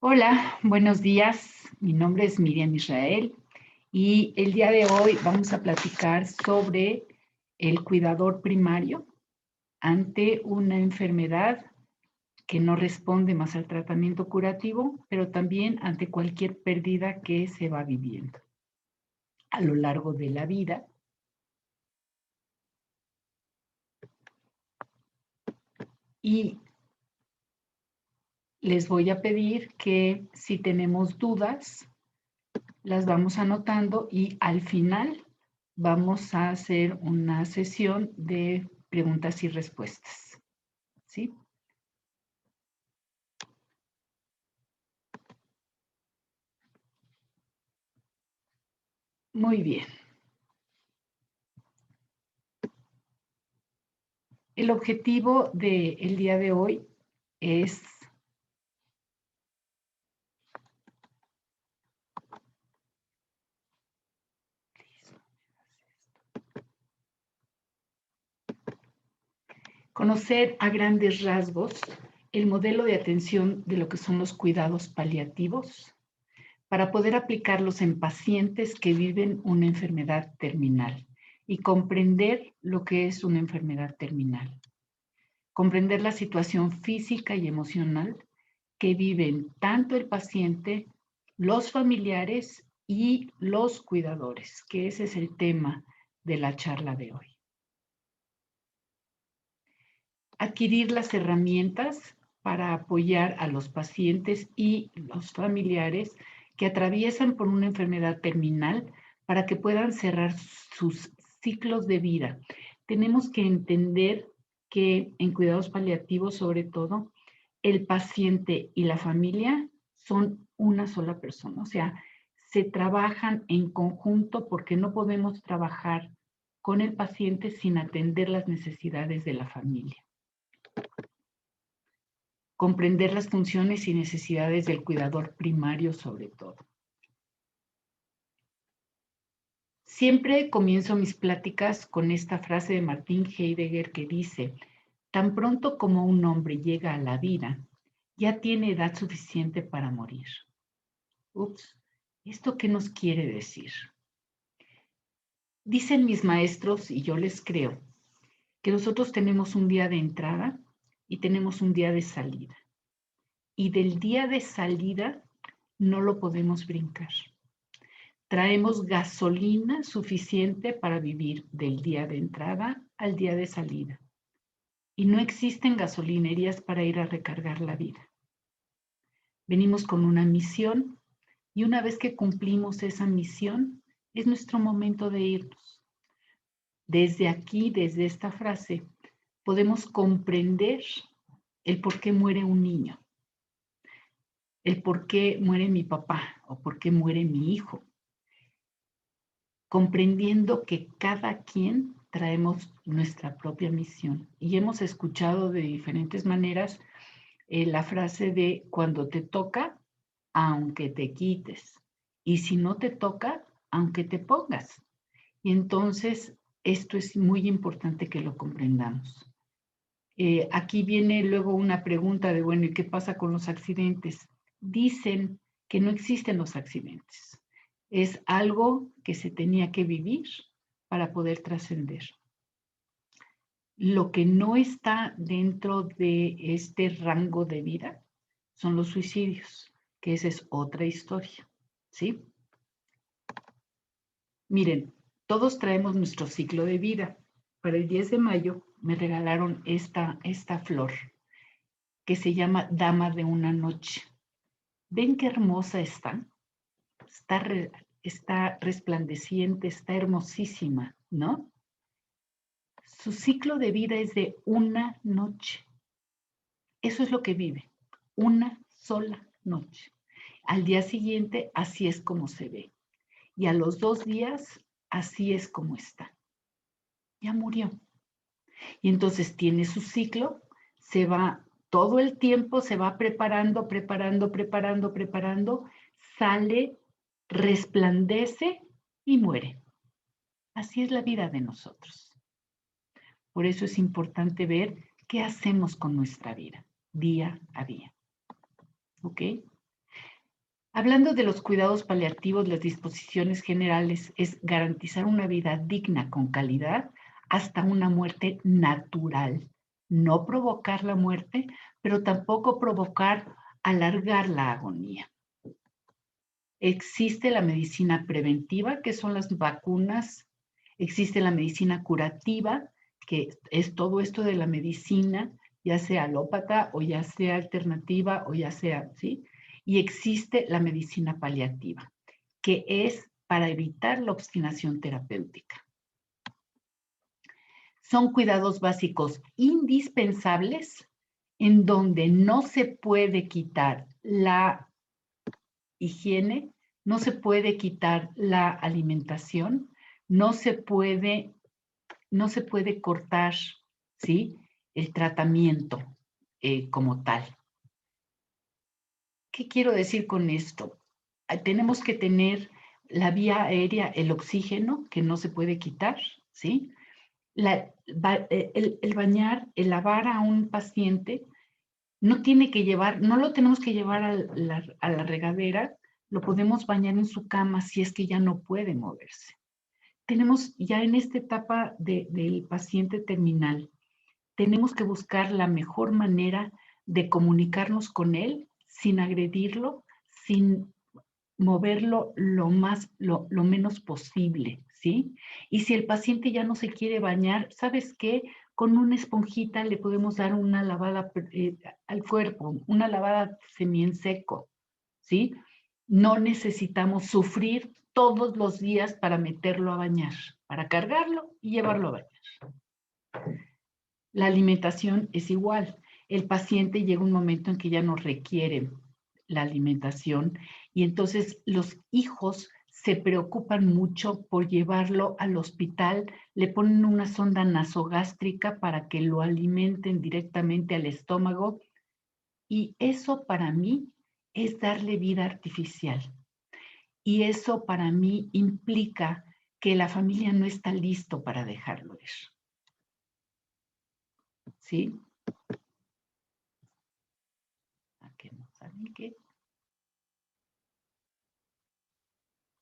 Hola, buenos días. Mi nombre es Miriam Israel y el día de hoy vamos a platicar sobre el cuidador primario ante una enfermedad que no responde más al tratamiento curativo, pero también ante cualquier pérdida que se va viviendo a lo largo de la vida. Y les voy a pedir que si tenemos dudas, las vamos anotando y al final vamos a hacer una sesión de preguntas y respuestas. ¿Sí? Muy bien. El objetivo del día de hoy es conocer a grandes rasgos el modelo de atención de lo que son los cuidados paliativos para poder aplicarlos en pacientes que viven una enfermedad terminal y comprender lo que es una enfermedad terminal. Comprender la situación física y emocional que viven tanto el paciente, los familiares y los cuidadores, que ese es el tema de la charla de hoy. Adquirir las herramientas para apoyar a los pacientes y los familiares que atraviesan por una enfermedad terminal para que puedan cerrar sus ciclos de vida. Tenemos que entender que en cuidados paliativos, sobre todo, el paciente y la familia son una sola persona. O sea, se trabajan en conjunto porque no podemos trabajar con el paciente sin atender las necesidades de la familia. Comprender las funciones y necesidades del cuidador primario sobre todo. Siempre comienzo mis pláticas con esta frase de Martin Heidegger que dice: tan pronto como un hombre llega a la vida, ya tiene edad suficiente para morir. Ups, ¿esto qué nos quiere decir? Dicen mis maestros, y yo les creo, que nosotros tenemos un día de entrada y tenemos un día de salida. Y del día de salida no lo podemos brincar. Traemos gasolina suficiente para vivir del día de entrada al día de salida. Y no existen gasolinerías para ir a recargar la vida. Venimos con una misión y una vez que cumplimos esa misión, es nuestro momento de irnos. Desde aquí, desde esta frase, podemos comprender el por qué muere un niño, el por qué muere mi papá o por qué muere mi hijo, comprendiendo que cada quien traemos nuestra propia misión. Y hemos escuchado de diferentes maneras la frase de cuando te toca, aunque te quites. Y si no te toca, aunque te pongas. Y entonces, esto es muy importante que lo comprendamos. Aquí viene luego una pregunta de, bueno, ¿y qué pasa con los accidentes? Dicen que no existen los accidentes. Es algo que se tenía que vivir para poder trascender. Lo que no está dentro de este rango de vida son los suicidios, que esa es otra historia, ¿sí? Miren, todos traemos nuestro ciclo de vida. Para el 10 de mayo me regalaron esta flor que se llama Dama de una Noche. ¿Ven qué hermosa está? Está resplandeciente, está hermosísima, ¿no? Su ciclo de vida es de una noche. Eso es lo que vive, una sola noche. Al día siguiente, así es como se ve. Y a los 2 días, así es como está. Ya murió. Y entonces tiene su ciclo, se va todo el tiempo, se va preparando, sale, resplandece y muere. Así es la vida de nosotros. Por eso es importante ver qué hacemos con nuestra vida, día a día. ¿Ok? Hablando de los cuidados paliativos, las disposiciones generales es garantizar una vida digna con calidad hasta una muerte natural. No provocar la muerte, pero tampoco provocar alargar la agonía. Existe la medicina preventiva, que son las vacunas. Existe la medicina curativa, que es todo esto de la medicina, ya sea alópata o ya sea alternativa o ya sea, ¿sí? Y existe la medicina paliativa, que es para evitar la obstinación terapéutica. Son cuidados básicos indispensables en donde no se puede quitar la higiene, no se puede quitar la alimentación, no se puede cortar, ¿sí?, el tratamiento como tal. ¿Qué quiero decir con esto? Tenemos que tener la vía aérea, el oxígeno, que no se puede quitar, ¿sí? El bañar, el lavar a un paciente, no lo tenemos que llevar a la regadera, lo podemos bañar en su cama si es que ya no puede moverse. Tenemos ya en esta etapa del paciente terminal, tenemos que buscar la mejor manera de comunicarnos con él sin agredirlo, sin moverlo lo menos posible, ¿sí? Y si el paciente ya no se quiere bañar, ¿sabes qué? Con una esponjita le podemos dar una lavada al cuerpo, una lavada semi en seco, ¿sí? No necesitamos sufrir todos los días para meterlo a bañar, para cargarlo y llevarlo a bañar. La alimentación es igual. El paciente llega un momento en que ya no requiere la alimentación y entonces los hijos se preocupan mucho por llevarlo al hospital, le ponen una sonda nasogástrica para que lo alimenten directamente al estómago y eso para mí es darle vida artificial. Y eso para mí implica que la familia no está listo para dejarlo ir. ¿Sí? ¿A qué no saben qué?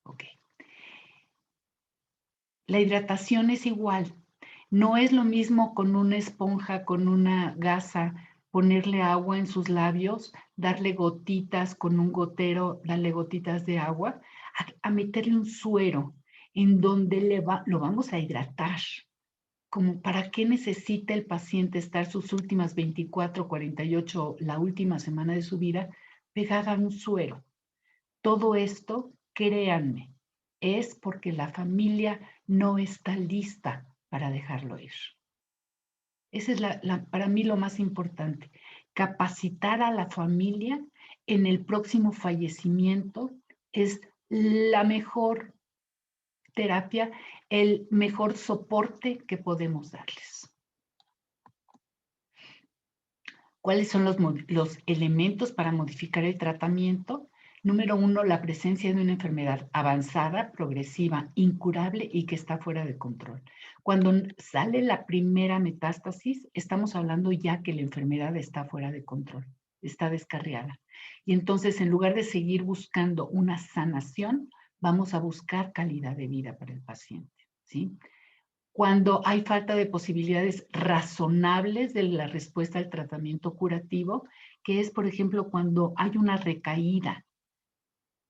Ok. La hidratación es igual. No es lo mismo con una esponja, con una gasa, ponerle agua en sus labios, darle gotitas con un gotero, darle gotitas de agua, a meterle un suero en donde lo vamos a hidratar. Como para qué necesita el paciente estar sus últimas 24, 48, la última semana de su vida pegada a un suero. Todo esto, créanme, es porque la familia no está lista para dejarlo ir. Esa es para mí lo más importante. Capacitar a la familia en el próximo fallecimiento es la mejor terapia, el mejor soporte que podemos darles. ¿Cuáles son los elementos para modificar el tratamiento? Número 1, la presencia de una enfermedad avanzada, progresiva, incurable y que está fuera de control. Cuando sale la primera metástasis, estamos hablando ya que la enfermedad está fuera de control, está descarriada. Y entonces, en lugar de seguir buscando una sanación, vamos a buscar calidad de vida para el paciente, ¿sí? Cuando hay falta de posibilidades razonables de la respuesta al tratamiento curativo, que es, por ejemplo, cuando hay una recaída,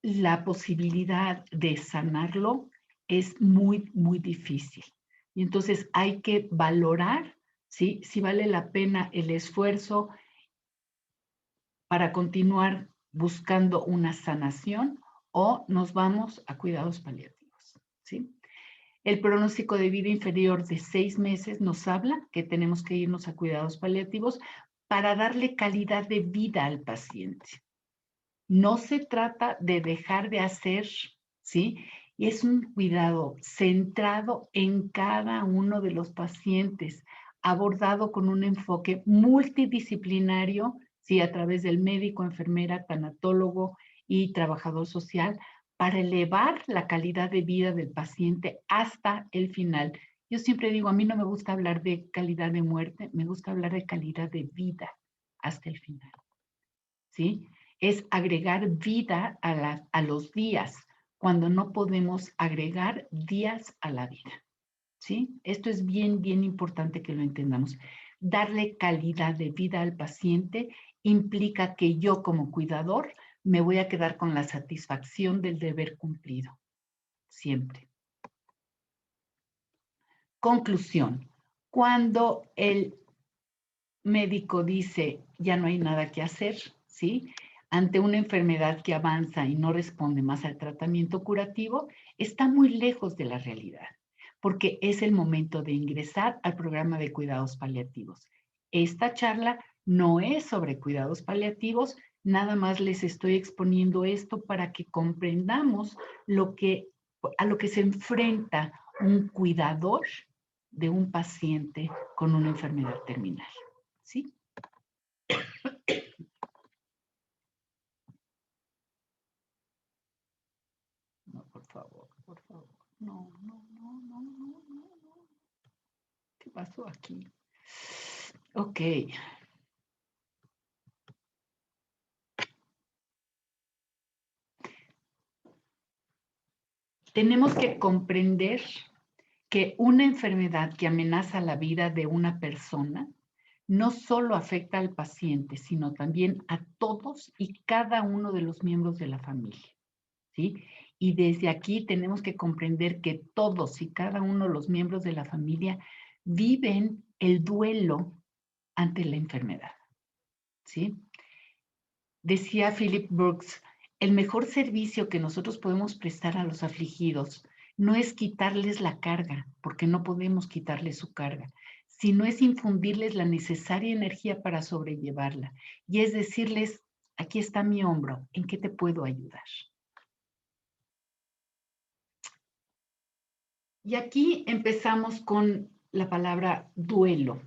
la posibilidad de sanarlo es muy, muy difícil. Y entonces hay que valorar, ¿sí?, si vale la pena el esfuerzo para continuar buscando una sanación o nos vamos a cuidados paliativos, ¿sí? El pronóstico de vida inferior de 6 meses nos habla que tenemos que irnos a cuidados paliativos para darle calidad de vida al paciente. No se trata de dejar de hacer, ¿sí? Y es un cuidado centrado en cada uno de los pacientes, abordado con un enfoque multidisciplinario, ¿sí?, a través del médico, enfermera, tanatólogo y trabajador social, para elevar la calidad de vida del paciente hasta el final. Yo siempre digo, a mí no me gusta hablar de calidad de muerte, me gusta hablar de calidad de vida hasta el final, ¿sí? es agregar vida a los días, cuando no podemos agregar días a la vida, ¿sí? Esto es bien, bien importante que lo entendamos. Darle calidad de vida al paciente implica que yo como cuidador me voy a quedar con la satisfacción del deber cumplido, siempre. Conclusión. Cuando el médico dice ya no hay nada que hacer, ¿sí? Ante una enfermedad que avanza y no responde más al tratamiento curativo, está muy lejos de la realidad, porque es el momento de ingresar al programa de cuidados paliativos. Esta charla no es sobre cuidados paliativos, nada más les estoy exponiendo esto para que comprendamos a lo que se enfrenta un cuidador de un paciente con una enfermedad terminal. ¿Sí? No, por favor, por favor. No, no, no, no, no, no, no. ¿Qué pasó aquí? Ok. Tenemos que comprender que una enfermedad que amenaza la vida de una persona no solo afecta al paciente, sino también a todos y cada uno de los miembros de la familia, ¿sí? Y desde aquí tenemos que comprender que todos y cada uno de los miembros de la familia viven el duelo ante la enfermedad, ¿sí? Decía Philip Brooks, el mejor servicio que nosotros podemos prestar a los afligidos no es quitarles la carga, porque no podemos quitarles su carga, sino es infundirles la necesaria energía para sobrellevarla. Y es decirles, aquí está mi hombro, ¿en qué te puedo ayudar? Y aquí empezamos con la palabra duelo.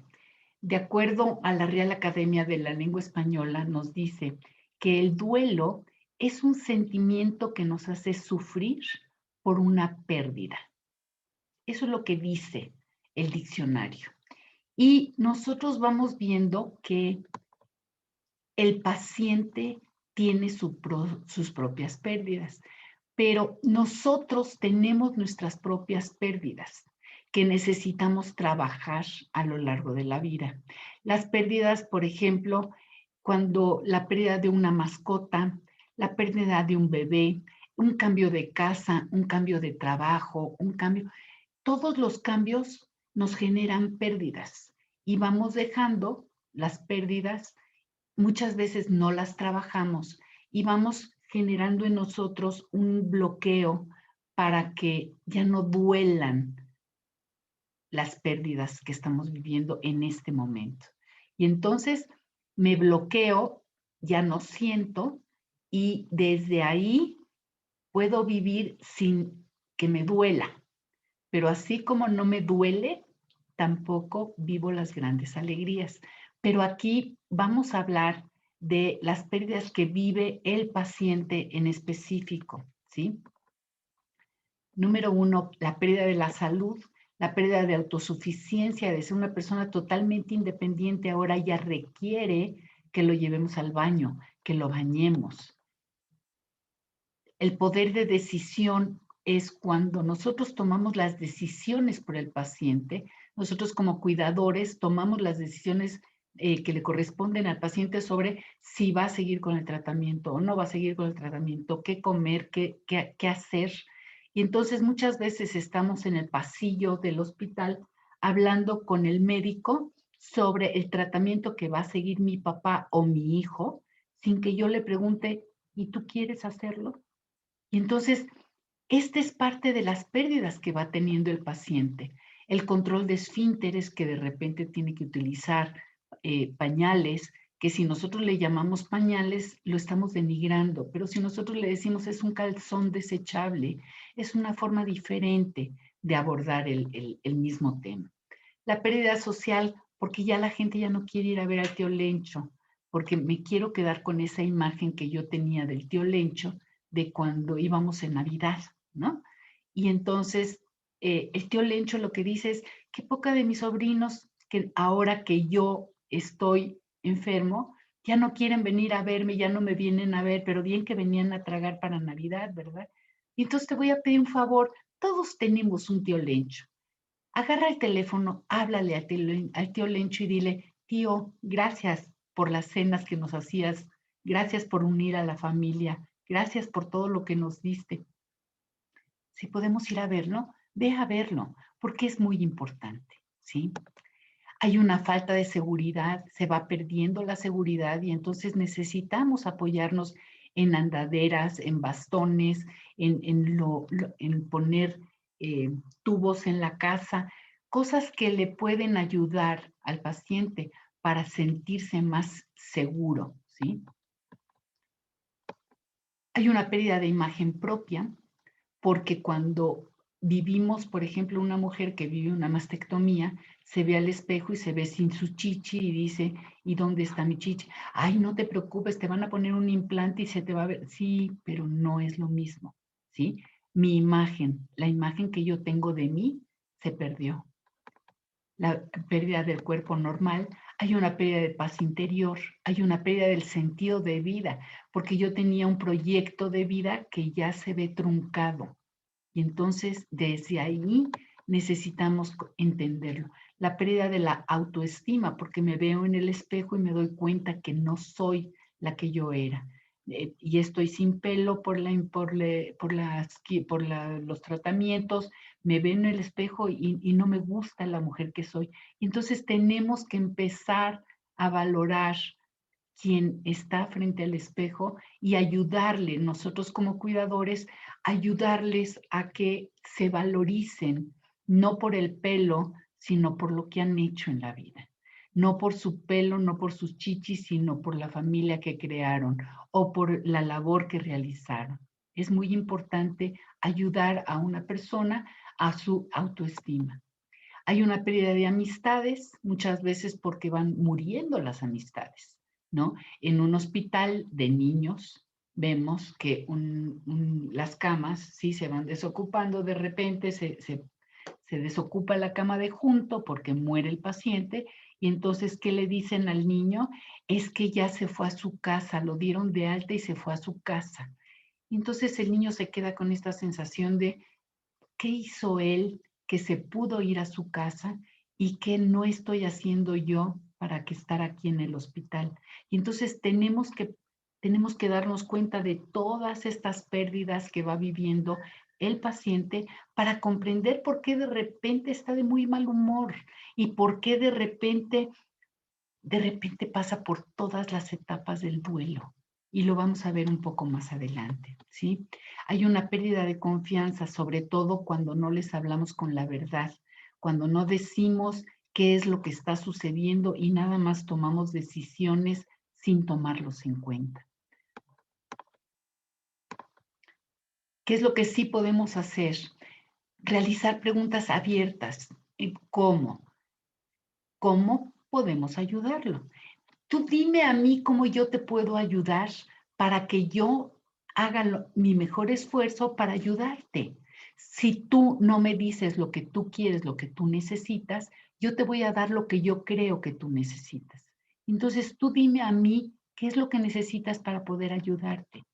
De acuerdo a la Real Academia de la Lengua Española, nos dice que el duelo es un sentimiento que nos hace sufrir por una pérdida. Eso es lo que dice el diccionario. Y nosotros vamos viendo que el paciente tiene sus propias pérdidas, pero nosotros tenemos nuestras propias pérdidas que necesitamos trabajar a lo largo de la vida. Las pérdidas, por ejemplo, cuando la pérdida de una mascota, la pérdida de un bebé, un cambio de casa, un cambio de trabajo, todos los cambios nos generan pérdidas y vamos dejando las pérdidas, muchas veces no las trabajamos y vamos generando en nosotros un bloqueo para que ya no duelan las pérdidas que estamos viviendo en este momento. Y entonces me bloqueo, ya no siento y desde ahí puedo vivir sin que me duela. Pero así como no me duele, tampoco vivo las grandes alegrías. Pero aquí vamos a hablar de las pérdidas que vive el paciente en específico, ¿sí? Número 1, la pérdida de la salud, la pérdida de autosuficiencia, de ser una persona totalmente independiente, ahora ya requiere que lo llevemos al baño, que lo bañemos. El poder de decisión es cuando nosotros tomamos las decisiones por el paciente, nosotros como cuidadores tomamos las decisiones que le corresponden al paciente sobre si va a seguir con el tratamiento o no va a seguir con el tratamiento, qué comer, qué hacer. Y entonces muchas veces estamos en el pasillo del hospital hablando con el médico sobre el tratamiento que va a seguir mi papá o mi hijo, sin que yo le pregunte, ¿y tú quieres hacerlo? Y entonces, esta es parte de las pérdidas que va teniendo el paciente. El control de esfínteres que de repente tiene que utilizar pañales, que si nosotros le llamamos pañales, lo estamos denigrando, pero si nosotros le decimos es un calzón desechable, es una forma diferente de abordar el mismo tema. La pérdida social, porque ya la gente ya no quiere ir a ver al tío Lencho, porque me quiero quedar con esa imagen que yo tenía del tío Lencho de cuando íbamos en Navidad, ¿no? Y entonces el tío Lencho lo que dice es, qué poca de mis sobrinos, que ahora que yo estoy enfermo, Ya no quieren venir a verme, ya no me vienen a ver, pero bien que venían a tragar para Navidad, ¿verdad? Y entonces te voy a pedir un favor, todos tenemos un tío Lencho. Agarra el teléfono, háblale al tío Lencho y dile, tío, gracias por las cenas que nos hacías, gracias por unir a la familia, gracias por todo lo que nos diste. Si podemos ir a verlo, ve a verlo, porque es muy importante, ¿sí? Hay una falta de seguridad, se va perdiendo la seguridad y entonces necesitamos apoyarnos en andaderas, en bastones, en poner tubos en la casa, cosas que le pueden ayudar al paciente para sentirse más seguro, ¿sí? Hay una pérdida de imagen propia, porque cuando vivimos, por ejemplo, una mujer que vive una mastectomía, se ve al espejo y se ve sin su chichi y dice, ¿y dónde está mi chichi? Ay, no te preocupes, te van a poner un implante y se te va a ver. Sí, pero no es lo mismo, ¿sí? Mi imagen, la imagen que yo tengo de mí, se perdió. La pérdida del cuerpo normal, hay una pérdida de paz interior, hay una pérdida del sentido de vida, porque yo tenía un proyecto de vida que ya se ve truncado. Y entonces, desde ahí necesitamos entenderlo. La pérdida de la autoestima, porque me veo en el espejo y me doy cuenta que no soy la que yo era. Y estoy sin pelo los tratamientos, me veo en el espejo y no me gusta la mujer que soy. Entonces tenemos que empezar a valorar quien está frente al espejo y ayudarle, nosotros como cuidadores, ayudarles a que se valoricen, no por el pelo, sino por lo que han hecho en la vida. No por su pelo, no por sus chichis, sino por la familia que crearon o por la labor que realizaron. Es muy importante ayudar a una persona a su autoestima. Hay una pérdida de amistades, muchas veces porque van muriendo las amistades, ¿no? En un hospital de niños vemos que las camas, sí, se van desocupando, de repente se desocupa la cama de junto porque muere el paciente y entonces, ¿qué le dicen al niño? Es que ya se fue a su casa, lo dieron de alta y se fue a su casa. Y entonces el niño se queda con esta sensación de, ¿qué hizo él que se pudo ir a su casa y qué no estoy haciendo yo para que estar aquí en el hospital? Y entonces tenemos que darnos cuenta de todas estas pérdidas que va viviendo el paciente para comprender por qué de repente está de muy mal humor y por qué de repente pasa por todas las etapas del duelo. Y lo vamos a ver un poco más adelante, ¿sí? Hay una pérdida de confianza, sobre todo cuando no les hablamos con la verdad, cuando no decimos qué es lo que está sucediendo y nada más tomamos decisiones sin tomarlos en cuenta. ¿Qué es lo que sí podemos hacer? Realizar preguntas abiertas. ¿Cómo? ¿Cómo podemos ayudarlo? Tú dime a mí cómo yo te puedo ayudar para que yo haga mi mejor esfuerzo para ayudarte. Si tú no me dices lo que tú quieres, lo que tú necesitas, yo te voy a dar lo que yo creo que tú necesitas. Entonces tú dime a mí qué es lo que necesitas para poder ayudarte.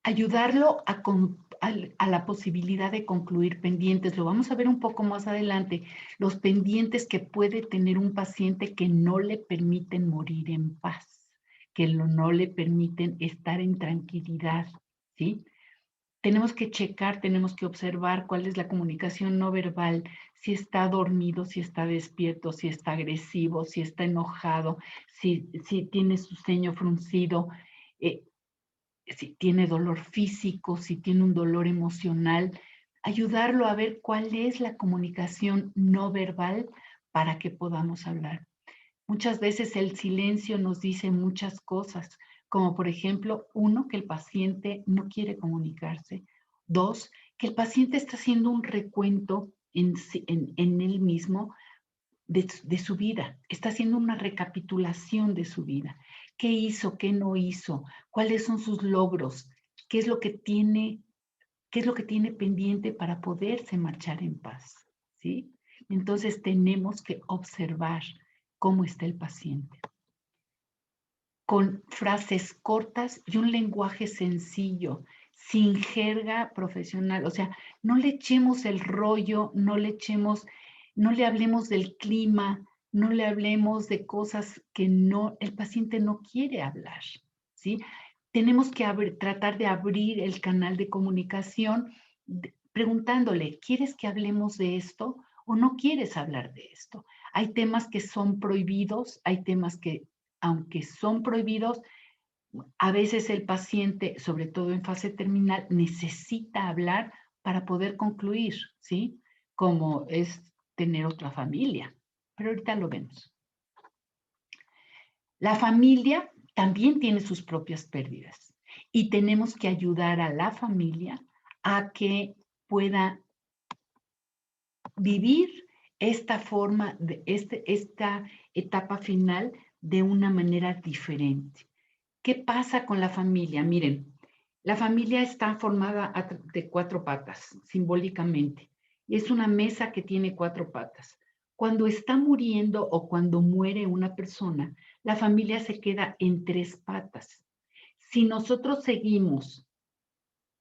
Ayudarlo a la posibilidad de concluir pendientes. Lo vamos a ver un poco más adelante. Los pendientes que puede tener un paciente que no le permiten morir en paz, que no le permiten estar en tranquilidad, ¿sí? Tenemos que checar, tenemos que observar cuál es la comunicación no verbal, si está dormido, si está despierto, si está agresivo, si está enojado, si tiene su ceño fruncido. Si tiene dolor físico, si tiene un dolor emocional, ayudarlo a ver cuál es la comunicación no verbal para que podamos hablar. Muchas veces el silencio nos dice muchas cosas, como por ejemplo, uno, que el paciente no quiere comunicarse. Dos, que el paciente está haciendo un recuento en él mismo de su vida, está haciendo una recapitulación de su vida. ¿Qué hizo? ¿Qué no hizo? ¿Cuáles son sus logros? ¿Qué es lo que tiene, qué es lo que tiene pendiente para poderse marchar en paz? ¿Sí? Entonces tenemos que observar cómo está el paciente. con frases cortas y un lenguaje sencillo, sin jerga profesional. O sea, no le echemos el rollo, no le hablemos del clima, no le hablemos de cosas que el paciente no quiere hablar, ¿sí? Tenemos que tratar de abrir el canal de comunicación preguntándole, ¿quieres que hablemos de esto o no quieres hablar de esto? Hay temas que son prohibidos, hay temas que, aunque son prohibidos, a veces el paciente, sobre todo en fase terminal, necesita hablar para poder concluir, ¿sí? Como es tener otra familia. Pero ahorita lo vemos. La familia también tiene sus propias pérdidas y tenemos que ayudar a la familia a que pueda vivir esta forma, esta etapa final de una manera diferente. ¿Qué pasa con la familia? Miren, la familia está formada de 4 patas, simbólicamente, y es una mesa que tiene 4 patas. Cuando está muriendo o cuando muere una persona, la familia se queda en 3 patas. Si nosotros seguimos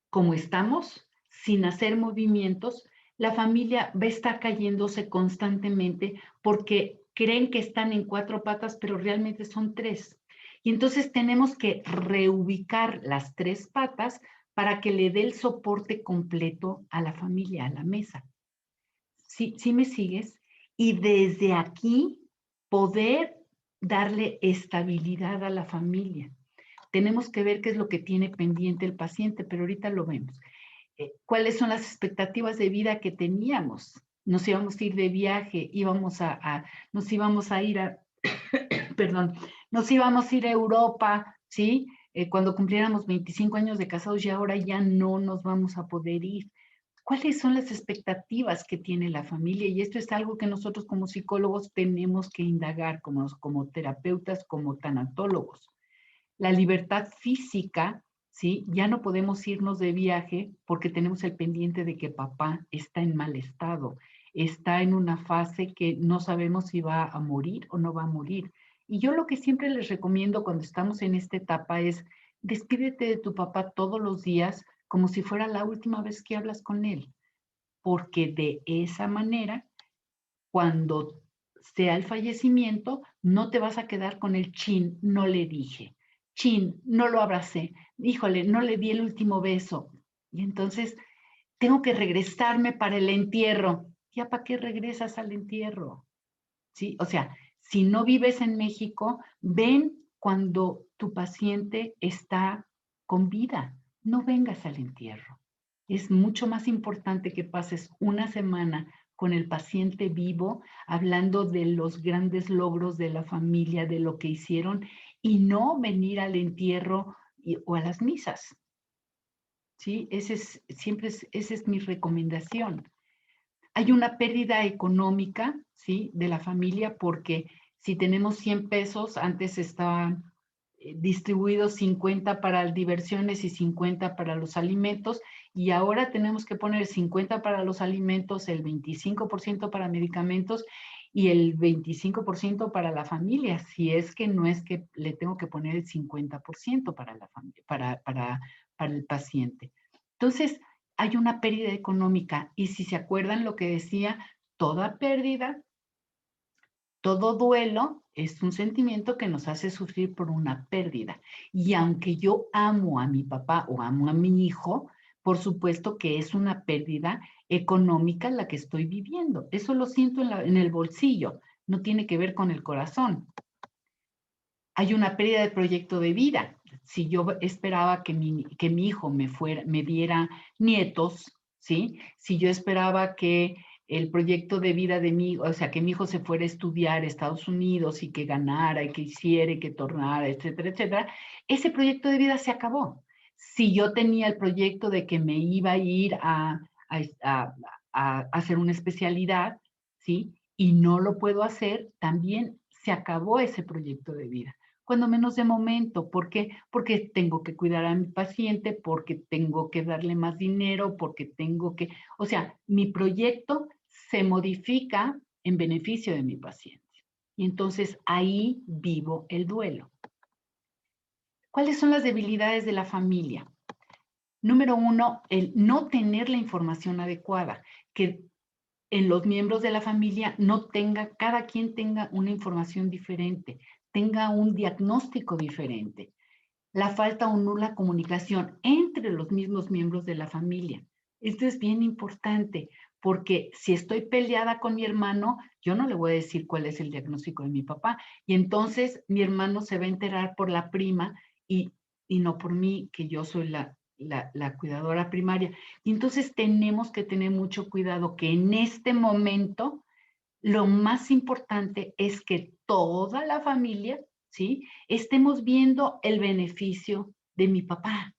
como estamos, sin hacer movimientos, la familia va a estar cayéndose constantemente porque creen que están en 4 patas, pero realmente son 3. Y entonces tenemos que reubicar las 3 patas para que le dé el soporte completo a la familia, a la mesa. ¿Sí me sigues? Y desde aquí poder darle estabilidad a la familia. Tenemos que ver qué es lo que tiene pendiente el paciente, pero ahorita lo vemos. ¿Cuáles son las expectativas de vida que teníamos? Nos íbamos a ir de viaje, nos íbamos a ir a, perdón, nos íbamos a ir a Europa, ¿sí? Cuando cumpliéramos 25 años de casados y ahora ya no nos vamos a poder ir. ¿Cuáles son las expectativas que tiene la familia? Y esto es algo que nosotros como psicólogos tenemos que indagar, como terapeutas, como tanatólogos. La libertad física, ¿sí? Ya no podemos irnos de viaje porque tenemos el pendiente de que papá está en mal estado, está en una fase que no sabemos si va a morir o no va a morir. Y yo lo que siempre les recomiendo cuando estamos en esta etapa es, despídete de tu papá todos los días como si fuera la última vez que hablas con él, porque de esa manera, cuando sea el fallecimiento, no te vas a quedar con el chin, no le dije, chin, no lo abracé, híjole, no le di el último beso. Y entonces tengo que regresarme para el entierro. ¿Ya para qué regresas al entierro? ¿Sí? O sea, si no vives en México, ven cuando tu paciente está con vida, no vengas al entierro. Es mucho más importante que pases una semana con el paciente vivo, hablando de los grandes logros de la familia, de lo que hicieron, y no venir al entierro o a las misas. ¿Sí? Esa es mi recomendación. Hay una pérdida económica, ¿sí? De la familia porque si tenemos 100 pesos, antes estaban distribuidos 50 para diversiones y 50 para los alimentos, y ahora tenemos que poner 50 para los alimentos, el 25% para medicamentos y el 25% para la familia, si es que no es que le tengo que poner el 50% para la familia, para el paciente. Entonces, hay una pérdida económica y si se acuerdan lo que decía, toda pérdida, todo duelo es un sentimiento que nos hace sufrir por una pérdida. Y aunque yo amo a mi papá o amo a mi hijo, por supuesto que es una pérdida económica la que estoy viviendo. Eso lo siento en el bolsillo, no tiene que ver con el corazón. Hay una pérdida de proyecto de vida. Si yo esperaba que mi hijo me diera nietos, ¿sí? Si yo esperaba que el proyecto de vida de mi, o sea, que mi hijo se fuera a estudiar a Estados Unidos y que ganara y que hiciera y que tornara, etcétera, etcétera, ese proyecto de vida se acabó. Si yo tenía el proyecto de que me iba a ir a hacer una especialidad, ¿sí? Y no lo puedo hacer, también se acabó ese proyecto de vida. Cuando menos de momento. ¿Por qué? Porque tengo que cuidar a mi paciente, porque tengo que darle más dinero, porque tengo que, o sea, mi proyecto se modifica en beneficio de mi paciente. Y entonces ahí vivo el duelo. ¿Cuáles son las debilidades de la familia? Número uno, el no tener la información adecuada, que en los miembros de la familia no tenga, cada quien tenga una información diferente, tenga un diagnóstico diferente. La falta o nula comunicación entre los mismos miembros de la familia. Esto es bien importante porque si estoy peleada con mi hermano, yo no le voy a decir cuál es el diagnóstico de mi papá y entonces mi hermano se va a enterar por la prima y, y no por mí, que yo soy la cuidadora primaria. Y entonces tenemos que tener mucho cuidado que en este momento lo más importante es que toda la familia, ¿sí? Estemos viendo el beneficio de mi papá.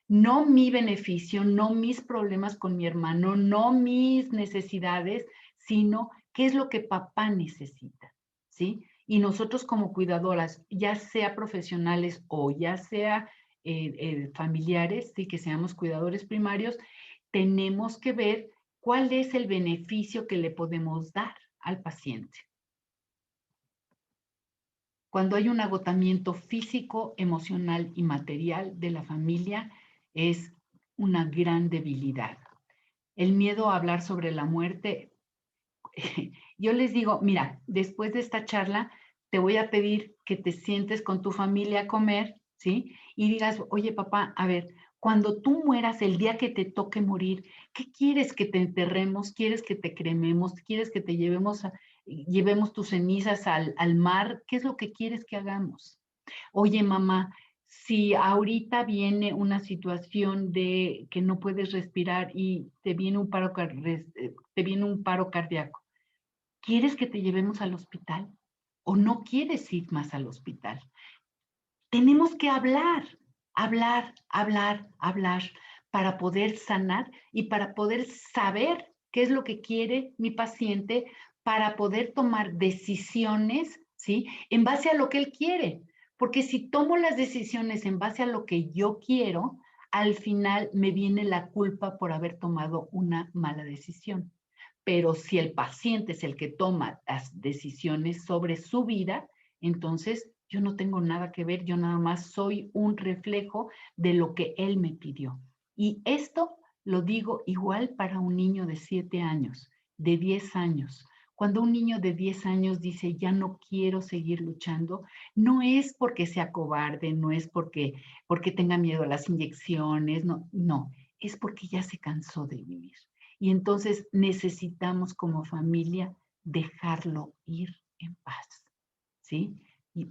No mi beneficio, no mis problemas con mi hermano, no mis necesidades, sino qué es lo que papá necesita, ¿sí? Y nosotros como cuidadoras, ya sea profesionales o ya sea familiares, ¿sí? Que seamos cuidadores primarios, tenemos que ver cuál es el beneficio que le podemos dar al paciente. Cuando hay un agotamiento físico, emocional y material de la familia, es una gran debilidad. El miedo a hablar sobre la muerte, yo les digo, mira, después de esta charla, te voy a pedir que te sientes con tu familia a comer, ¿sí? Y digas, oye, papá, a ver, cuando tú mueras, el día que te toque morir, ¿qué quieres que te enterremos? ¿Quieres que te crememos? ¿Quieres que te llevemos tus cenizas al mar? ¿Qué es lo que quieres que hagamos? Oye, mamá, si ahorita viene una situación de que no puedes respirar y te viene un paro cardíaco, ¿quieres que te llevemos al hospital o no quieres ir más al hospital? Tenemos que hablar para poder sanar y para poder saber qué es lo que quiere mi paciente, para poder tomar decisiones, ¿sí? En base a lo que él quiere. Porque si tomo las decisiones en base a lo que yo quiero, al final me viene la culpa por haber tomado una mala decisión. Pero si el paciente es el que toma las decisiones sobre su vida, entonces yo no tengo nada que ver, yo nada más soy un reflejo de lo que él me pidió. Y esto lo digo igual para un niño de 7 años, de 10 años. Cuando un niño de 10 años dice, ya no quiero seguir luchando, no es porque sea cobarde, no es porque tenga miedo a las inyecciones, no, es porque ya se cansó de vivir. Y entonces necesitamos como familia dejarlo ir en paz, ¿sí?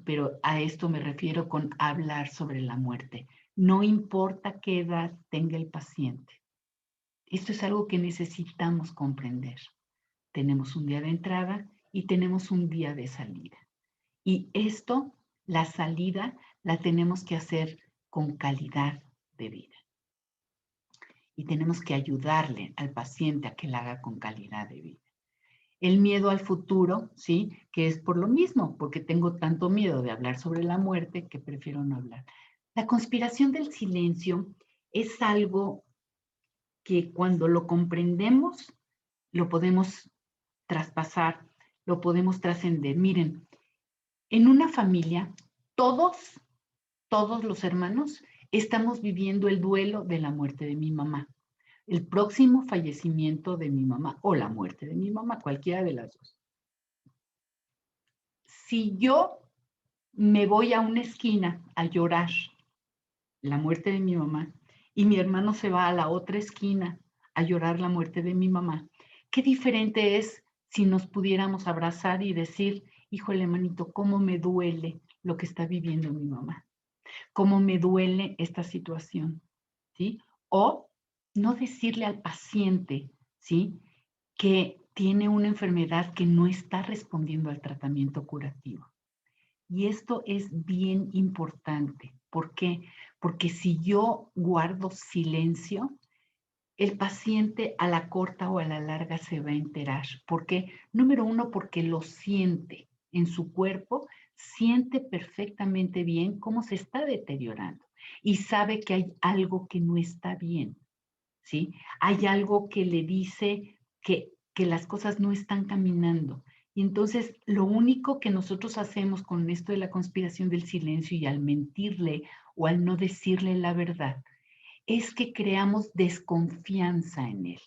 Pero a esto me refiero con hablar sobre la muerte. No importa qué edad tenga el paciente. Esto es algo que necesitamos comprender. Tenemos un día de entrada y tenemos un día de salida. Y esto, la salida, la tenemos que hacer con calidad de vida. Y tenemos que ayudarle al paciente a que la haga con calidad de vida. El miedo al futuro, ¿sí? Que es por lo mismo, porque tengo tanto miedo de hablar sobre la muerte que prefiero no hablar. La conspiración del silencio es algo que cuando lo comprendemos, lo podemos traspasar, lo podemos trascender. Miren, en una familia, todos los hermanos estamos viviendo el duelo de la muerte de mi mamá, el próximo fallecimiento de mi mamá o la muerte de mi mamá, cualquiera de las dos. Si yo me voy a una esquina a llorar la muerte de mi mamá y mi hermano se va a la otra esquina a llorar la muerte de mi mamá, qué diferente es si nos pudiéramos abrazar y decir, híjole, manito, cómo me duele lo que está viviendo mi mamá, cómo me duele esta situación, ¿sí? O no decirle al paciente, ¿sí? Que tiene una enfermedad que no está respondiendo al tratamiento curativo. Y esto es bien importante. ¿Por qué? Porque si yo guardo silencio, el paciente a la corta o a la larga se va a enterar. ¿Por qué? Número uno, porque lo siente en su cuerpo, siente perfectamente bien cómo se está deteriorando y sabe que hay algo que no está bien, ¿sí? Hay algo que le dice que las cosas no están caminando. Y entonces lo único que nosotros hacemos con esto de la conspiración del silencio y al mentirle o al no decirle la verdad, es que creamos desconfianza en él.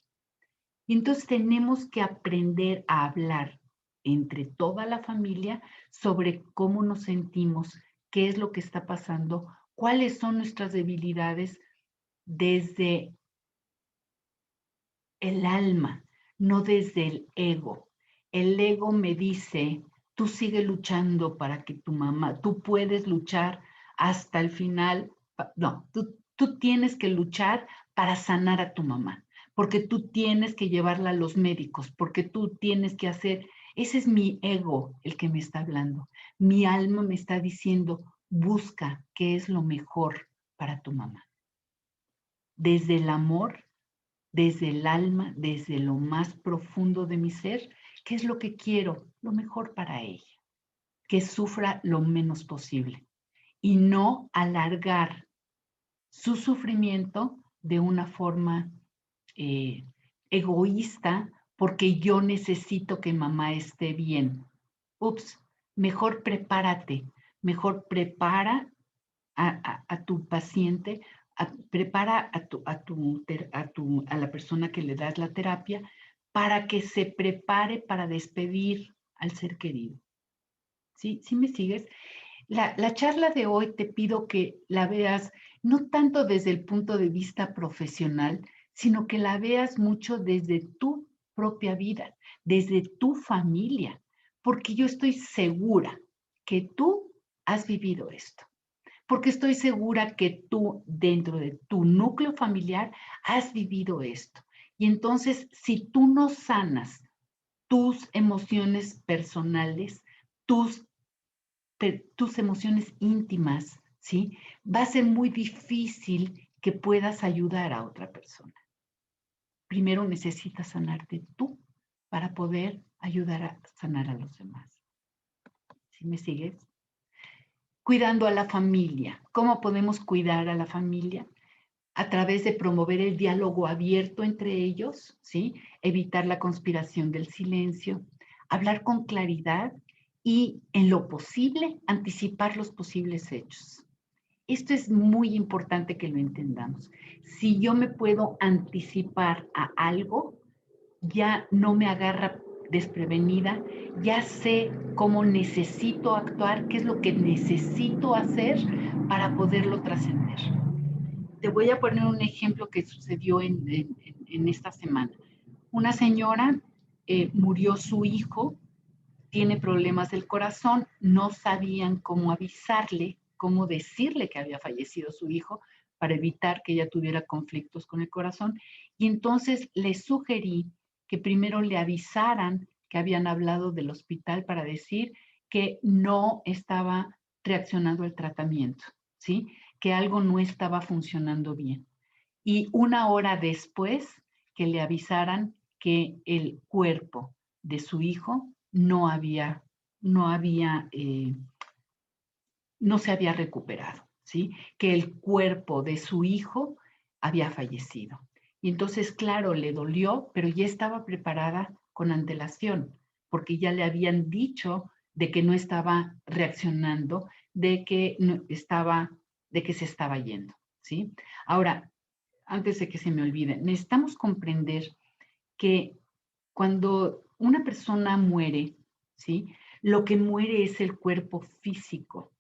Y entonces tenemos que aprender a hablar entre toda la familia sobre cómo nos sentimos, qué es lo que está pasando, cuáles son nuestras debilidades desde el alma, no desde el ego. El ego me dice, tú sigue luchando para que tu mamá, tú puedes luchar hasta el final. No, tú tienes que luchar para sanar a tu mamá, porque tú tienes que llevarla a los médicos, porque tú tienes que hacer, ese es mi ego el que me está hablando. Mi alma me está diciendo, busca qué es lo mejor para tu mamá. Desde el amor, desde el alma, desde lo más profundo de mi ser, ¿qué es lo que quiero? Lo mejor para ella, que sufra lo menos posible y no alargar su sufrimiento de una forma egoísta porque yo necesito que mamá esté bien. Ups, mejor prepárate, mejor prepara a tu paciente, prepara a la persona que le das la terapia para que se prepare para despedir al ser querido. ¿Sí? ¿Sí me sigues? La charla de hoy te pido que la veas no tanto desde el punto de vista profesional, sino que la veas mucho desde tu propia vida, desde tu familia, porque yo estoy segura que tú has vivido esto, porque estoy segura que tú dentro de tu núcleo familiar has vivido esto. Y entonces, si tú no sanas tus emociones personales, tus emociones íntimas, ¿sí? Va a ser muy difícil que puedas ayudar a otra persona. Primero necesitas sanarte tú para poder ayudar a sanar a los demás. ¿Sí me sigues? Cuidando a la familia. ¿Cómo podemos cuidar a la familia? A través de promover el diálogo abierto entre ellos, ¿sí? Evitar la conspiración del silencio, hablar con claridad y, en lo posible, anticipar los posibles hechos. Esto es muy importante que lo entendamos. Si yo me puedo anticipar a algo, ya no me agarra desprevenida, ya sé cómo necesito actuar, qué es lo que necesito hacer para poderlo trascender. Te voy a poner un ejemplo que sucedió en esta semana. Una señora murió su hijo, tiene problemas del corazón, no sabían cómo avisarle, cómo decirle que había fallecido su hijo para evitar que ella tuviera conflictos con el corazón. Y entonces le sugerí que primero le avisaran que habían hablado del hospital para decir que no estaba reaccionando al tratamiento, ¿sí? Que algo no estaba funcionando bien. Y una hora después que le avisaran que el cuerpo de su hijo no se había recuperado, ¿sí? Que el cuerpo de su hijo había fallecido. Y entonces, claro, le dolió, pero ya estaba preparada con antelación, porque ya le habían dicho de que no estaba reaccionando, de que se estaba yendo, ¿sí? Ahora, antes de que se me olvide, necesitamos comprender que cuando una persona muere, ¿sí? Lo que muere es el cuerpo físico.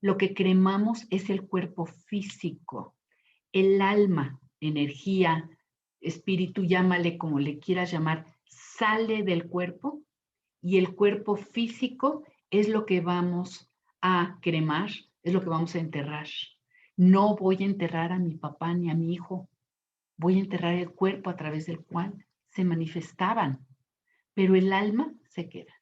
Lo que cremamos es el cuerpo físico. El alma, energía, espíritu, llámale como le quieras llamar, sale del cuerpo y el cuerpo físico es lo que vamos a cremar, es lo que vamos a enterrar. No voy a enterrar a mi papá ni a mi hijo, voy a enterrar el cuerpo a través del cual se manifestaban, pero el alma se queda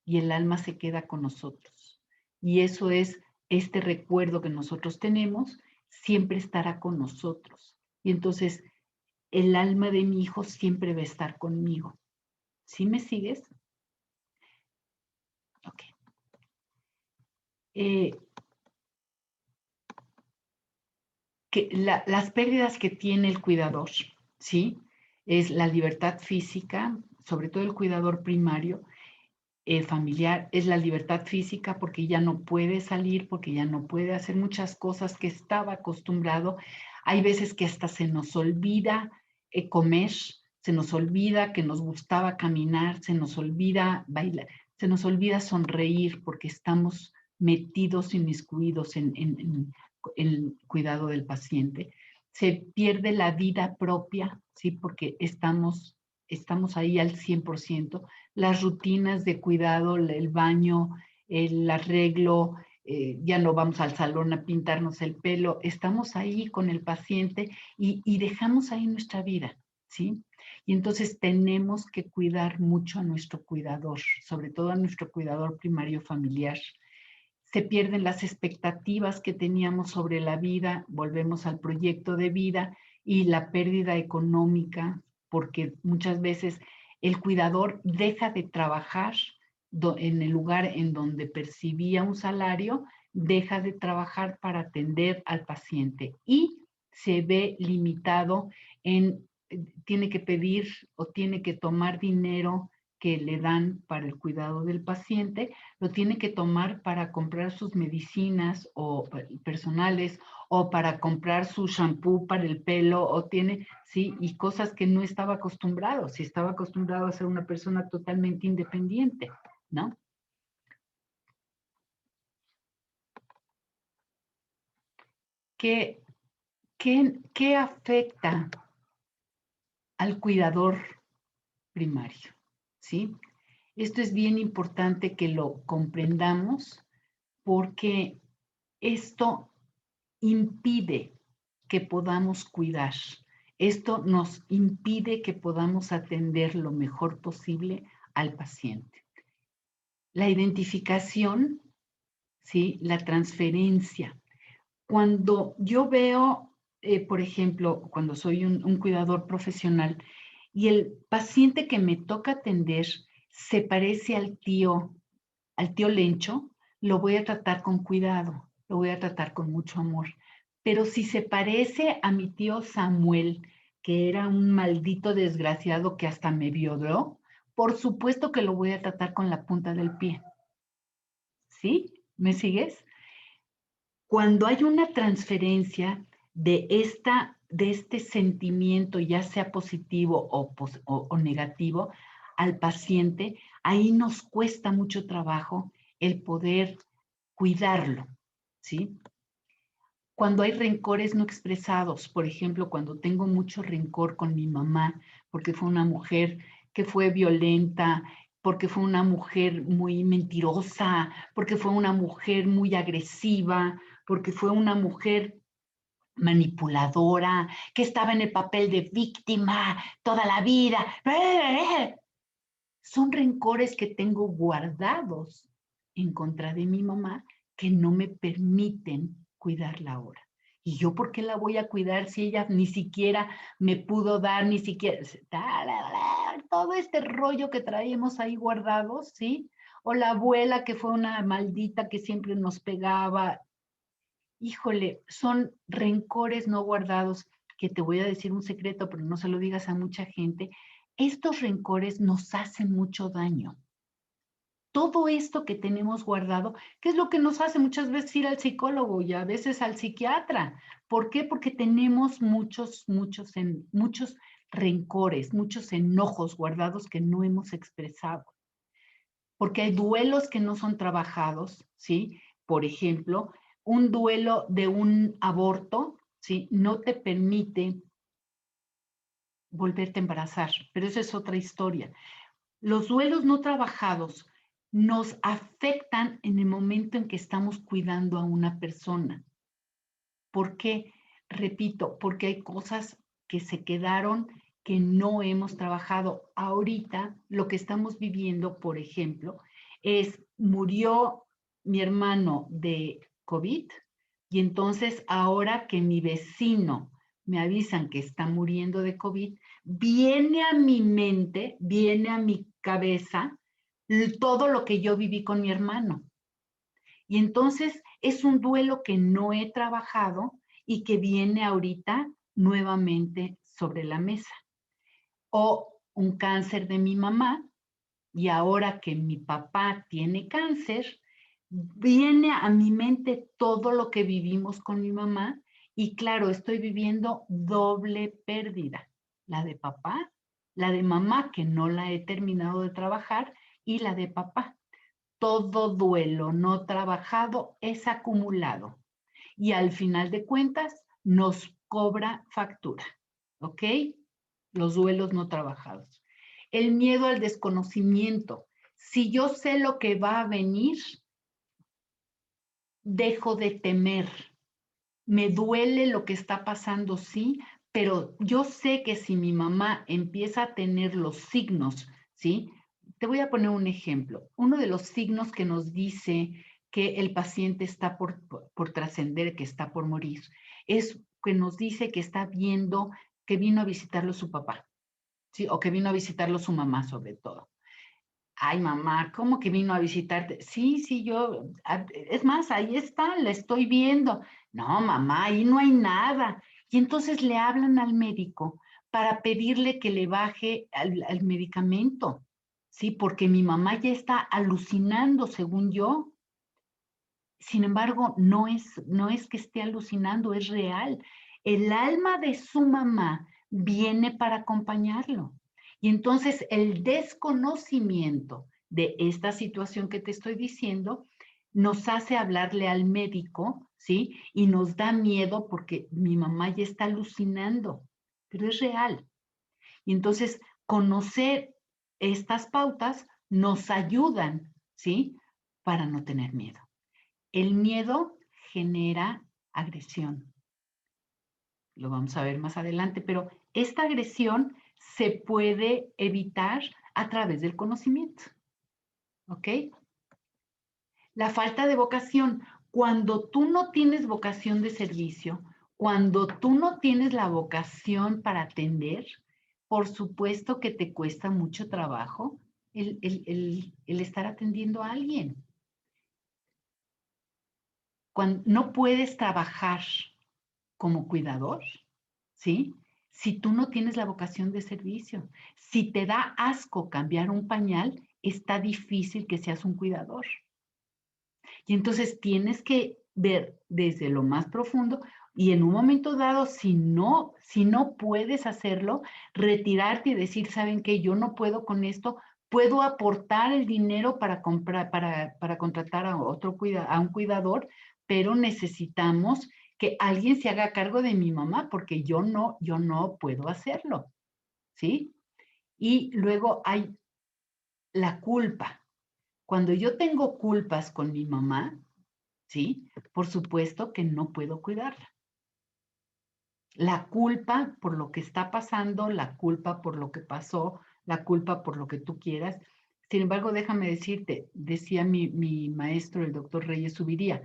y el alma se queda con nosotros. Y eso es este recuerdo que nosotros tenemos, siempre estará con nosotros. Y entonces el alma de mi hijo siempre va a estar conmigo. ¿Sí me sigues? Ok. Las pérdidas que tiene el cuidador, ¿sí? Es la libertad física, sobre todo el cuidador primario, familiar, es la libertad física porque ya no puede salir, porque ya no puede hacer muchas cosas que estaba acostumbrado. Hay veces que hasta se nos olvida comer, se nos olvida que nos gustaba caminar, se nos olvida bailar, se nos olvida sonreír porque estamos metidos, inmiscuidos en el cuidado del paciente. Se pierde la vida propia, ¿sí? Porque estamos ahí al 100%. Las rutinas de cuidado, el baño, el arreglo, ya no vamos al salón a pintarnos el pelo, estamos ahí con el paciente y dejamos ahí nuestra vida, ¿sí? Y entonces tenemos que cuidar mucho a nuestro cuidador, sobre todo a nuestro cuidador primario familiar. Se pierden las expectativas que teníamos sobre la vida, volvemos al proyecto de vida y la pérdida económica, porque muchas veces el cuidador deja de trabajar en el lugar en donde percibía un salario, deja de trabajar para atender al paciente y se ve limitado en, tiene que pedir o tiene que tomar dinero que le dan para el cuidado del paciente, lo tiene que tomar para comprar sus medicinas o personales o para comprar su shampoo para el pelo o tiene, sí, y cosas que no estaba acostumbrado, si estaba acostumbrado a ser una persona totalmente independiente, ¿no? ¿Qué afecta al cuidador primario? ¿Sí? Esto es bien importante que lo comprendamos porque esto impide que podamos cuidar. Esto nos impide que podamos atender lo mejor posible al paciente. La identificación, ¿sí? La transferencia. Cuando yo veo, por ejemplo, cuando soy un cuidador profesional y el paciente que me toca atender se parece al tío Lencho, lo voy a tratar con cuidado, lo voy a tratar con mucho amor. Pero si se parece a mi tío Samuel, que era un maldito desgraciado que hasta me violó, por supuesto que lo voy a tratar con la punta del pie. ¿Sí? ¿Me sigues? Cuando hay una transferencia de este sentimiento, ya sea positivo o negativo, al paciente, ahí nos cuesta mucho trabajo el poder cuidarlo, ¿sí? Cuando hay rencores no expresados, por ejemplo, cuando tengo mucho rencor con mi mamá, porque fue una mujer que fue violenta, porque fue una mujer muy mentirosa, porque fue una mujer muy agresiva, porque fue una mujer manipuladora, que estaba en el papel de víctima toda la vida. Son rencores que tengo guardados en contra de mi mamá que no me permiten cuidarla ahora. ¿Y yo por qué la voy a cuidar si ella ni siquiera me pudo dar, ni siquiera, todo este rollo que traemos ahí guardados, ¿sí? O la abuela que fue una maldita que siempre nos pegaba. Híjole, son rencores no guardados, que te voy a decir un secreto, pero no se lo digas a mucha gente. Estos rencores nos hacen mucho daño. Todo esto que tenemos guardado, ¿qué es lo que nos hace muchas veces ir al psicólogo y a veces al psiquiatra? ¿Por qué? Porque tenemos muchos rencores, muchos enojos guardados que no hemos expresado. Porque hay duelos que no son trabajados, ¿sí? Por ejemplo, un duelo de un aborto, ¿sí? No te permite volverte a embarazar, pero esa es otra historia. Los duelos no trabajados nos afectan en el momento en que estamos cuidando a una persona. ¿Por qué? Repito, porque hay cosas que se quedaron que no hemos trabajado. Ahorita lo que estamos viviendo, por ejemplo, es murió mi hermano de COVID y entonces ahora que mi vecino me avisan que está muriendo de COVID, viene a mi mente, viene a mi cabeza todo lo que yo viví con mi hermano. Y entonces es un duelo que no he trabajado y que viene ahorita nuevamente sobre la mesa. O un cáncer de mi mamá, y ahora que mi papá tiene cáncer, viene a mi mente todo lo que vivimos con mi mamá y claro, estoy viviendo doble pérdida, la de papá, la de mamá que no la he terminado de trabajar y la de papá. Todo duelo no trabajado es acumulado y al final de cuentas nos cobra factura, ¿ok? Los duelos no trabajados. El miedo al desconocimiento. Si yo sé lo que va a venir, dejo de temer. Me duele lo que está pasando, sí, pero yo sé que si mi mamá empieza a tener los signos, ¿sí? Te voy a poner un ejemplo. Uno de los signos que nos dice que el paciente está por trascender, que está por morir, es que nos dice que está viendo que vino a visitarlo su papá, ¿sí? O que vino a visitarlo su mamá, sobre todo. Ay, mamá, ¿cómo que vino a visitarte? Sí, sí, es más, ahí está, la estoy viendo. No, mamá, ahí no hay nada. Y entonces le hablan al médico para pedirle que le baje al medicamento, ¿sí? Porque mi mamá ya está alucinando, según yo. Sin embargo, no es que esté alucinando, es real. El alma de su mamá viene para acompañarlo. Y entonces el desconocimiento de esta situación que te estoy diciendo nos hace hablarle al médico, ¿sí? Y nos da miedo porque mi mamá ya está alucinando, pero es real. Y entonces conocer estas pautas nos ayudan, ¿sí? Para no tener miedo. El miedo genera agresión. Lo vamos a ver más adelante, pero esta agresión se puede evitar a través del conocimiento. ¿Ok? La falta de vocación. Cuando tú no tienes vocación de servicio, cuando tú no tienes la vocación para atender, por supuesto que te cuesta mucho trabajo el estar atendiendo a alguien. Cuando no puedes trabajar como cuidador, ¿sí? Si tú no tienes la vocación de servicio, si te da asco cambiar un pañal, está difícil que seas un cuidador. Y entonces tienes que ver desde lo más profundo y en un momento dado, si no puedes hacerlo, retirarte y decir, ¿saben qué? Yo no puedo con esto, puedo aportar el dinero para comprar, para contratar a a un cuidador, pero necesitamos que alguien se haga cargo de mi mamá porque yo no puedo hacerlo, ¿sí? Y luego hay la culpa. Cuando yo tengo culpas con mi mamá, ¿sí? Por supuesto que no puedo cuidarla. La culpa por lo que está pasando, la culpa por lo que pasó, la culpa por lo que tú quieras. Sin embargo, déjame decirte, decía mi maestro, el doctor Reyes Subiría,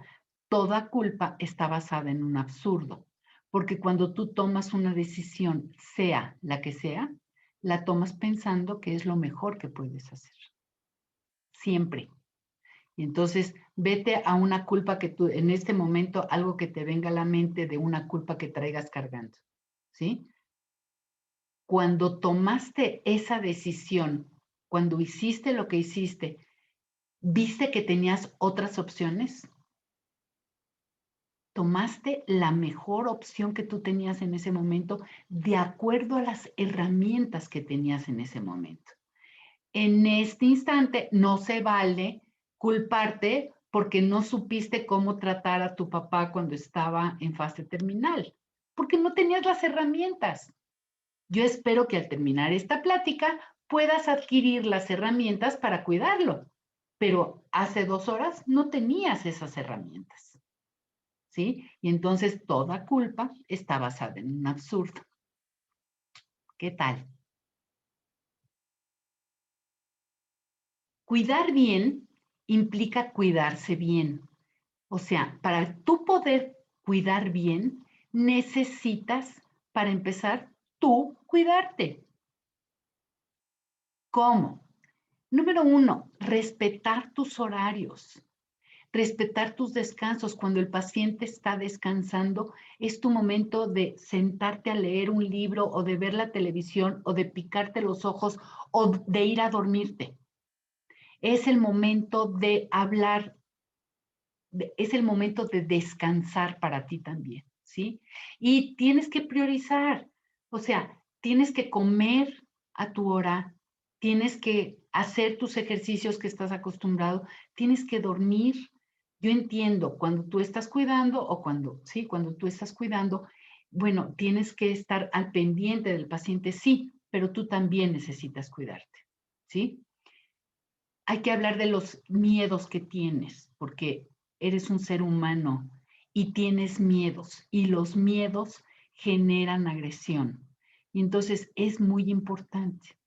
toda culpa está basada en un absurdo, porque cuando tú tomas una decisión, sea la que sea, la tomas pensando que es lo mejor que puedes hacer. Siempre. Y entonces, vete a una culpa que tú, en este momento, algo que te venga a la mente de una culpa que traigas cargando, ¿sí? Cuando tomaste esa decisión, cuando hiciste lo que hiciste, ¿viste que tenías otras opciones? Tomaste la mejor opción que tú tenías en ese momento de acuerdo a las herramientas que tenías en ese momento. En este instante no se vale culparte porque no supiste cómo tratar a tu papá cuando estaba en fase terminal, porque no tenías las herramientas. Yo espero que al terminar esta plática puedas adquirir las herramientas para cuidarlo, pero hace 2 horas no tenías esas herramientas, ¿sí? Y entonces toda culpa está basada en un absurdo. ¿Qué tal? Cuidar bien implica cuidarse bien. O sea, para tú poder cuidar bien, necesitas, para empezar, tú cuidarte. ¿Cómo? Número 1, respetar tus horarios, respetar tus descansos. Cuando el paciente está descansando, es tu momento de sentarte a leer un libro o de ver la televisión o de picarte los ojos o de ir a dormirte. Es el momento de hablar, es el momento de descansar para ti también, ¿sí? Y tienes que priorizar, o sea, tienes que comer a tu hora, tienes que hacer tus ejercicios que estás acostumbrado, tienes que dormir. Yo entiendo, cuando tú estás cuidando o cuando tú estás cuidando, bueno, tienes que estar al pendiente del paciente, sí, pero tú también necesitas cuidarte, ¿sí? Hay que hablar de los miedos que tienes, porque eres un ser humano y tienes miedos, y los miedos generan agresión. Y entonces es muy importante.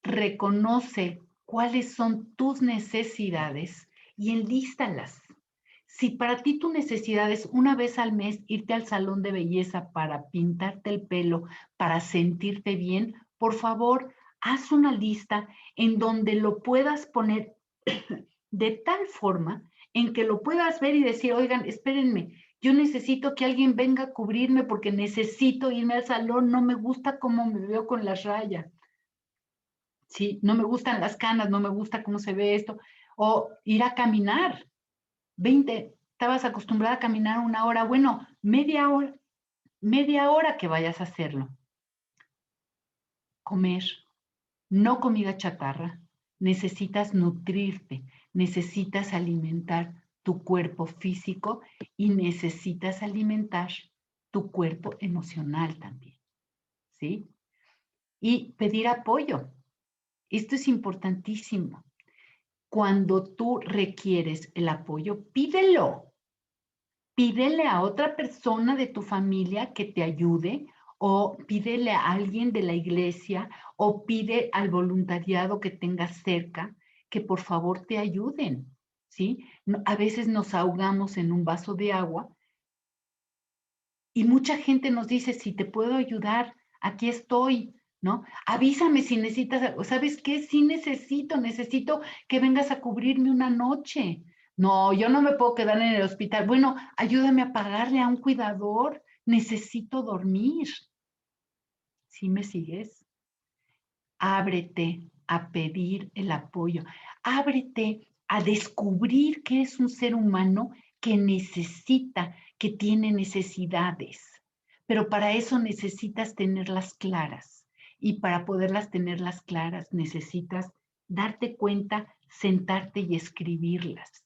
Reconoce cuáles son tus necesidades y enlístalas. Si para ti tu necesidad es una vez al mes irte al salón de belleza para pintarte el pelo, para sentirte bien, por favor, haz una lista en donde lo puedas poner de tal forma en que lo puedas ver y decir, oigan, espérenme, yo necesito que alguien venga a cubrirme porque necesito irme al salón, no me gusta cómo me veo con las rayas, ¿sí? No me gustan las canas, no me gusta cómo se ve esto, o ir a caminar, 20, estabas acostumbrada a caminar una hora, bueno, media hora que vayas a hacerlo. Comer, no comida chatarra, necesitas nutrirte, necesitas alimentar tu cuerpo físico y necesitas alimentar tu cuerpo emocional también, ¿sí? Y pedir apoyo. Esto es importantísimo. Cuando tú requieres el apoyo, pídelo. Pídele a otra persona de tu familia que te ayude o pídele a alguien de la iglesia o pide al voluntariado que tengas cerca que por favor te ayuden, ¿sí? A veces nos ahogamos en un vaso de agua y mucha gente nos dice, si te puedo ayudar, aquí estoy, ¿no? Avísame si necesitas, ¿sabes qué? Sí necesito que vengas a cubrirme una noche. No, yo no me puedo quedar en el hospital. Bueno, ayúdame a pagarle a un cuidador. Necesito dormir. ¿Sí me sigues? Ábrete a pedir el apoyo. Ábrete a descubrir que es un ser humano que necesita, que tiene necesidades. Pero para eso necesitas tenerlas claras. Y para poderlas tenerlas claras necesitas darte cuenta, sentarte y escribirlas.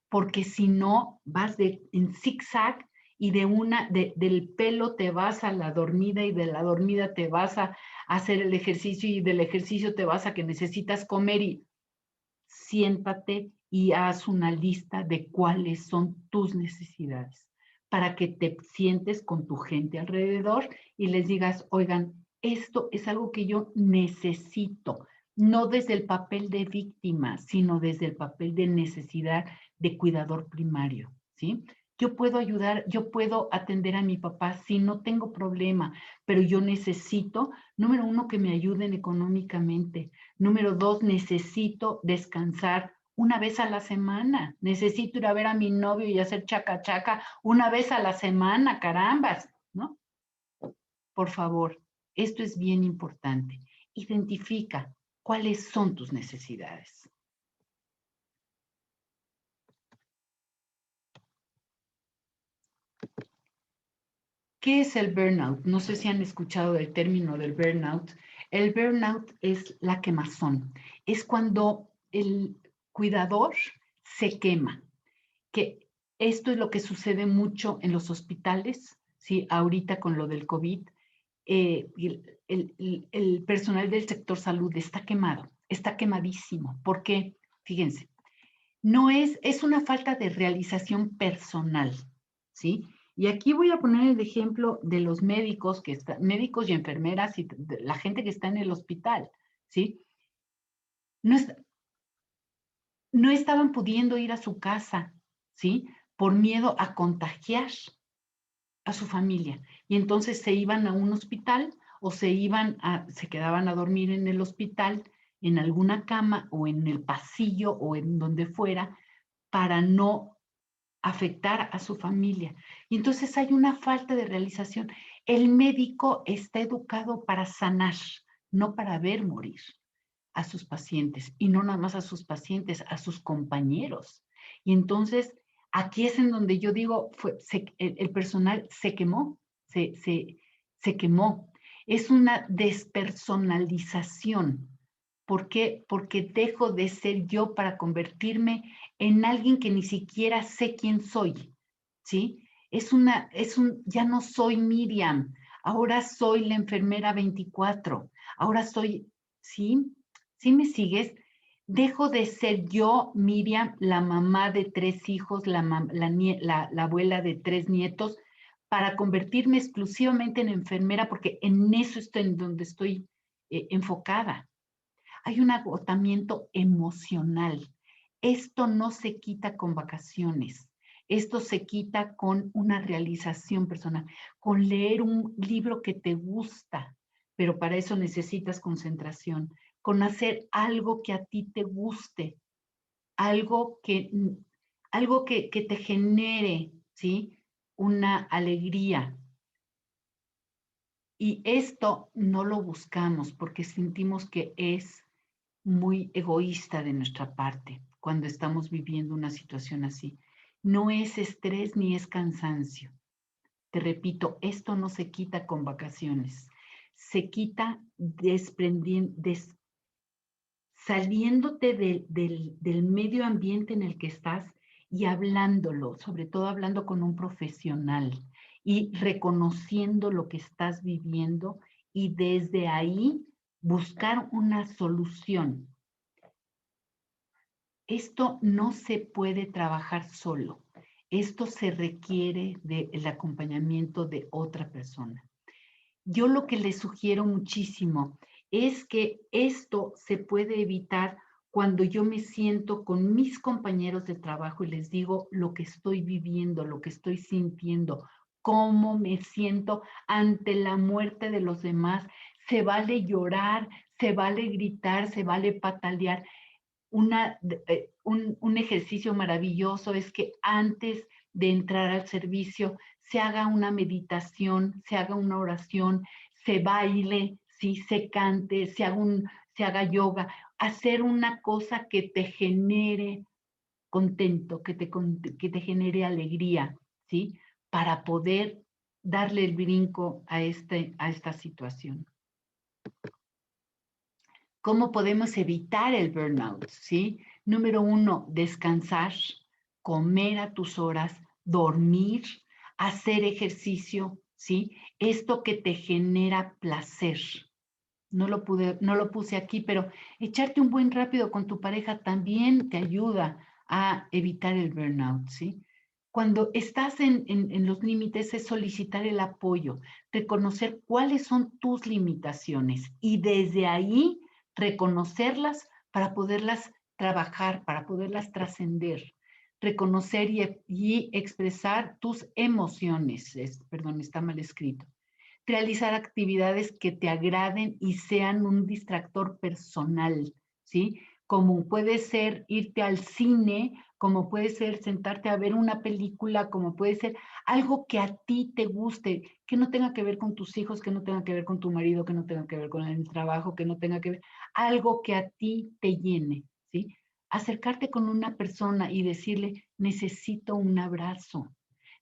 Porque si no, vas en zigzag y del pelo te vas a la dormida y de la dormida te vas a hacer el ejercicio y del ejercicio te vas a que necesitas comer y siéntate y haz una lista de cuáles son tus necesidades para que te sientes con tu gente alrededor y les digas, oigan, esto es algo que yo necesito, no desde el papel de víctima, sino desde el papel de necesidad de cuidador primario, ¿sí? Yo puedo ayudar, yo puedo atender a mi papá si no tengo problema, pero yo necesito, número uno, que me ayuden económicamente. Número dos, necesito descansar una vez a la semana. Necesito ir a ver a mi novio y hacer chaca chaca una vez a la semana, carambas, ¿no? Por favor, esto es bien importante. Identifica cuáles son tus necesidades. ¿Qué es el burnout? No sé si han escuchado el término del burnout. El burnout es la quemazón. Es cuando el cuidador se quema. Que esto es lo que sucede mucho en los hospitales, ¿sí? Ahorita con lo del COVID, el personal del sector salud está quemado, está quemadísimo. ¿Por qué? Fíjense, es una falta de realización personal, ¿sí? Y aquí voy a poner el ejemplo de los médicos, médicos y enfermeras y la gente que está en el hospital, ¿sí? No, no estaban pudiendo ir a su casa, ¿sí? Por miedo a contagiar a su familia. Y entonces se iban a un hospital o se quedaban a dormir en el hospital, en alguna cama o en el pasillo o en donde fuera, para no afectar a su familia. Y entonces hay una falta de realización. El médico está educado para sanar, no para ver morir. a sus pacientes, y no nada más a sus pacientes, a sus compañeros. Y entonces, aquí es en donde yo digo, el personal se quemó, se quemó. Es una despersonalización. ¿Por qué? Porque dejo de ser yo para convertirme en alguien que ni siquiera sé quién soy, ¿sí? Ya no soy Miriam, ahora soy la enfermera 24, ahora soy, ¿sí? ¿Sí me sigues? Dejo de ser yo, Miriam, la mamá de 3 hijos, la abuela de 3 nietos, para convertirme exclusivamente en enfermera, porque en eso estoy, en donde estoy enfocada. Hay un agotamiento emocional. Esto no se quita con vacaciones. Esto se quita con una realización personal, con leer un libro que te gusta, pero para eso necesitas concentración, con hacer algo que a ti te guste, algo que te genere, ¿sí? Una alegría. Y esto no lo buscamos porque sentimos que es muy egoísta de nuestra parte cuando estamos viviendo una situación así. No es estrés ni es cansancio. Te repito, esto no se quita con vacaciones. Se quita saliéndote del medio ambiente en el que estás y hablándolo, sobre todo hablando con un profesional y reconociendo lo que estás viviendo y desde ahí buscar una solución. Esto no se puede trabajar solo. Esto se requiere del acompañamiento de otra persona. Yo lo que les sugiero muchísimo es que esto se puede evitar cuando yo me siento con mis compañeros de trabajo y les digo lo que estoy viviendo, lo que estoy sintiendo, cómo me siento ante la muerte de los demás. Se vale llorar, se vale gritar, se vale patalear. Un ejercicio maravilloso es que antes de entrar al servicio se haga una meditación, se haga una oración, se baile, ¿sí? Se cante, se haga yoga, hacer una cosa que te genere contento, que te genere alegría, ¿sí? Para poder darle el brinco a esta situación. ¿Cómo podemos evitar el burnout? ¿Sí? Número 1, descansar, comer a tus horas, dormir, hacer ejercicio, ¿sí? Esto que te genera placer. No lo puse aquí, pero echarte un buen rápido con tu pareja también te ayuda a evitar el burnout, ¿sí? Cuando estás en los límites es solicitar el apoyo, reconocer cuáles son tus limitaciones y desde ahí reconocerlas para poderlas trabajar, para poderlas trascender, reconocer y expresar tus emociones. Perdón, está mal escrito. Realizar actividades que te agraden y sean un distractor personal, ¿sí? Como puede ser irte al cine, como puede ser sentarte a ver una película, como puede ser algo que a ti te guste, que no tenga que ver con tus hijos, que no tenga que ver con tu marido, que no tenga que ver con el trabajo, que no tenga que ver, algo que a ti te llene, ¿sí? Acercarte con una persona y decirle, necesito un abrazo,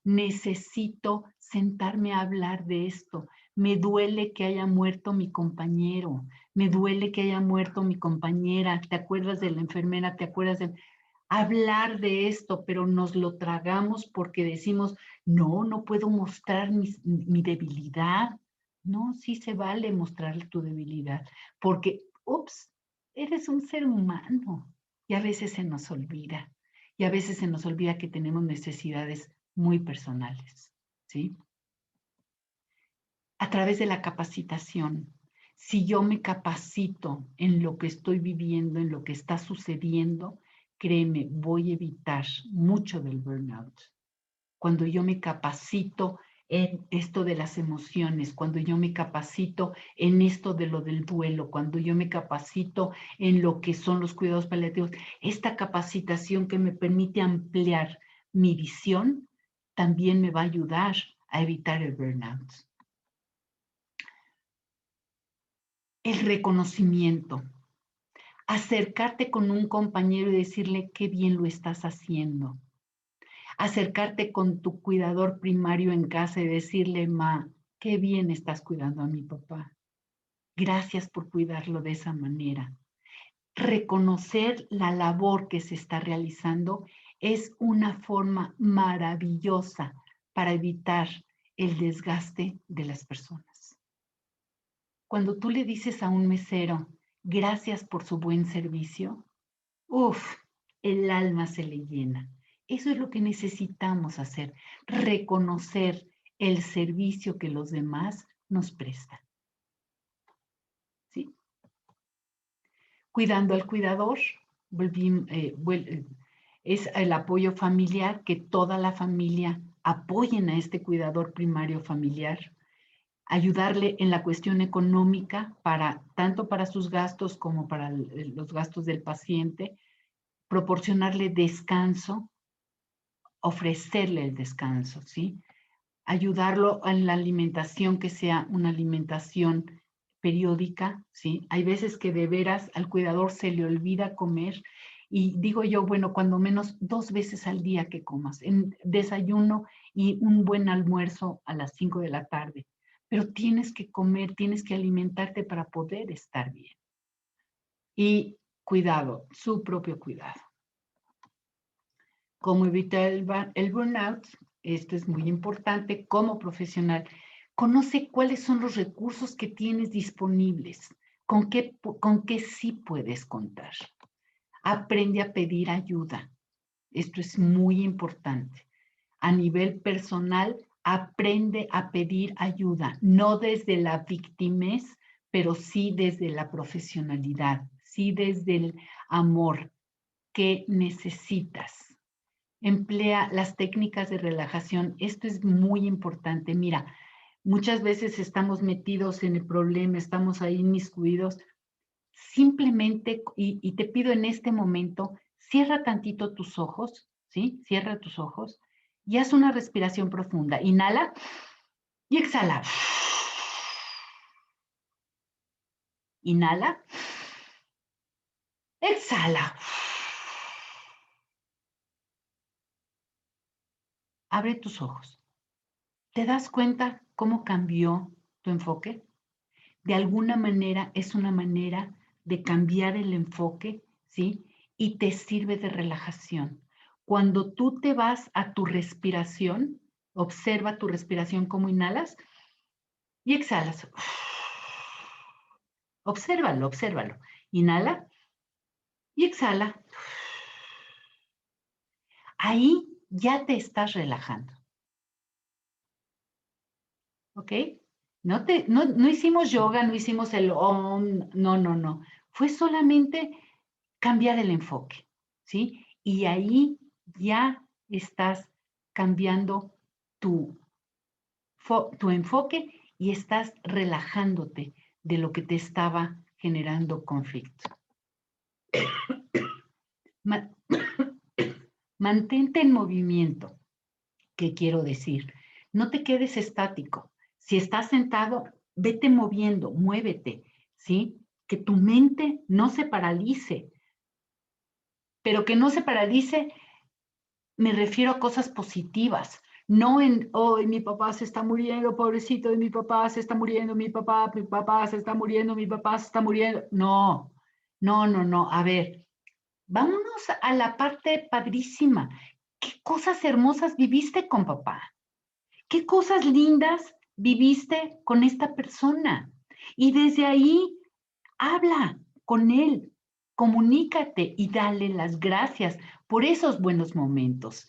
necesito sentarme a hablar de esto. Me duele que haya muerto mi compañero, me duele que haya muerto mi compañera. ¿Te acuerdas de la enfermera? ¿Te acuerdas de hablar de esto? Pero nos lo tragamos porque decimos, no, no puedo mostrar mi debilidad. No, sí se vale mostrar tu debilidad, porque, ups, eres un ser humano y a veces se nos olvida. Y a veces se nos olvida que tenemos necesidades muy personales, ¿sí? A través de la capacitación. Si yo me capacito en lo que estoy viviendo, en lo que está sucediendo, créeme, voy a evitar mucho del burnout. Cuando yo me capacito en esto de las emociones, cuando yo me capacito en esto de lo del duelo, cuando yo me capacito en lo que son los cuidados paliativos, esta capacitación que me permite ampliar mi visión, también me va a ayudar a evitar el burnout. El reconocimiento. Acercarte con un compañero y decirle qué bien lo estás haciendo. Acercarte con tu cuidador primario en casa y decirle, ma, qué bien estás cuidando a mi papá. Gracias por cuidarlo de esa manera. Reconocer la labor que se está realizando es una forma maravillosa para evitar el desgaste de las personas. Cuando tú le dices a un mesero, gracias por su buen servicio, uf, el alma se le llena. Eso es lo que necesitamos hacer, reconocer el servicio que los demás nos prestan. ¿Sí? Cuidando al cuidador, es el apoyo familiar, que toda la familia apoyen a este cuidador primario familiar, ayudarle en la cuestión económica, tanto para sus gastos como para los gastos del paciente, proporcionarle descanso, ofrecerle el descanso, ¿sí? Ayudarlo en la alimentación, que sea una alimentación periódica, ¿sí? Hay veces que de veras al cuidador se le olvida comer y digo yo, bueno, cuando menos 2 veces al día que comas, en desayuno y un buen almuerzo a las 5 de la tarde. Pero tienes que comer, tienes que alimentarte para poder estar bien. Y cuidado, su propio cuidado. ¿Cómo evitar el burnout? Esto es muy importante como profesional. Conoce cuáles son los recursos que tienes disponibles, con qué sí puedes contar. Aprende a pedir ayuda. Esto es muy importante. A nivel personal, aprende a pedir ayuda, no desde la victimez, pero sí desde la profesionalidad, sí desde el amor que necesitas. Emplea las técnicas de relajación. Esto es muy importante. Mira, muchas veces estamos metidos en el problema, estamos ahí inmiscuidos. Simplemente, y te pido en este momento, cierra tantito tus ojos, ¿sí? Cierra tus ojos y haz una respiración profunda. Inhala y exhala. Inhala. Exhala. Abre tus ojos. ¿Te das cuenta cómo cambió tu enfoque? De alguna manera es una manera de cambiar el enfoque, ¿sí? Y te sirve de relajación. Cuando tú te vas a tu respiración, observa tu respiración, cómo inhalas y exhalas. Obsérvalo, obsérvalo. Inhala y exhala. Ahí ya te estás relajando. ¿Ok? No hicimos yoga, no hicimos el om, no. Fue solamente cambiar el enfoque, ¿sí? Y ahí ya estás cambiando tu enfoque y estás relajándote de lo que te estaba generando conflicto. Mantente en movimiento. ¿Qué quiero decir? No te quedes estático. Si estás sentado, vete moviendo, muévete, ¿sí? Que tu mente no se paralice, pero que no se paralice, me refiero a cosas positivas, no en, hoy mi papá se está muriendo, pobrecito, mi papá se está muriendo, mi papá se está muriendo, mi papá se está muriendo. No. A ver, vámonos a la parte padrísima. ¿Qué cosas hermosas viviste con papá? ¿Qué cosas lindas viviste con esta persona? Y desde ahí, habla con él, comunícate y dale las gracias por esos buenos momentos.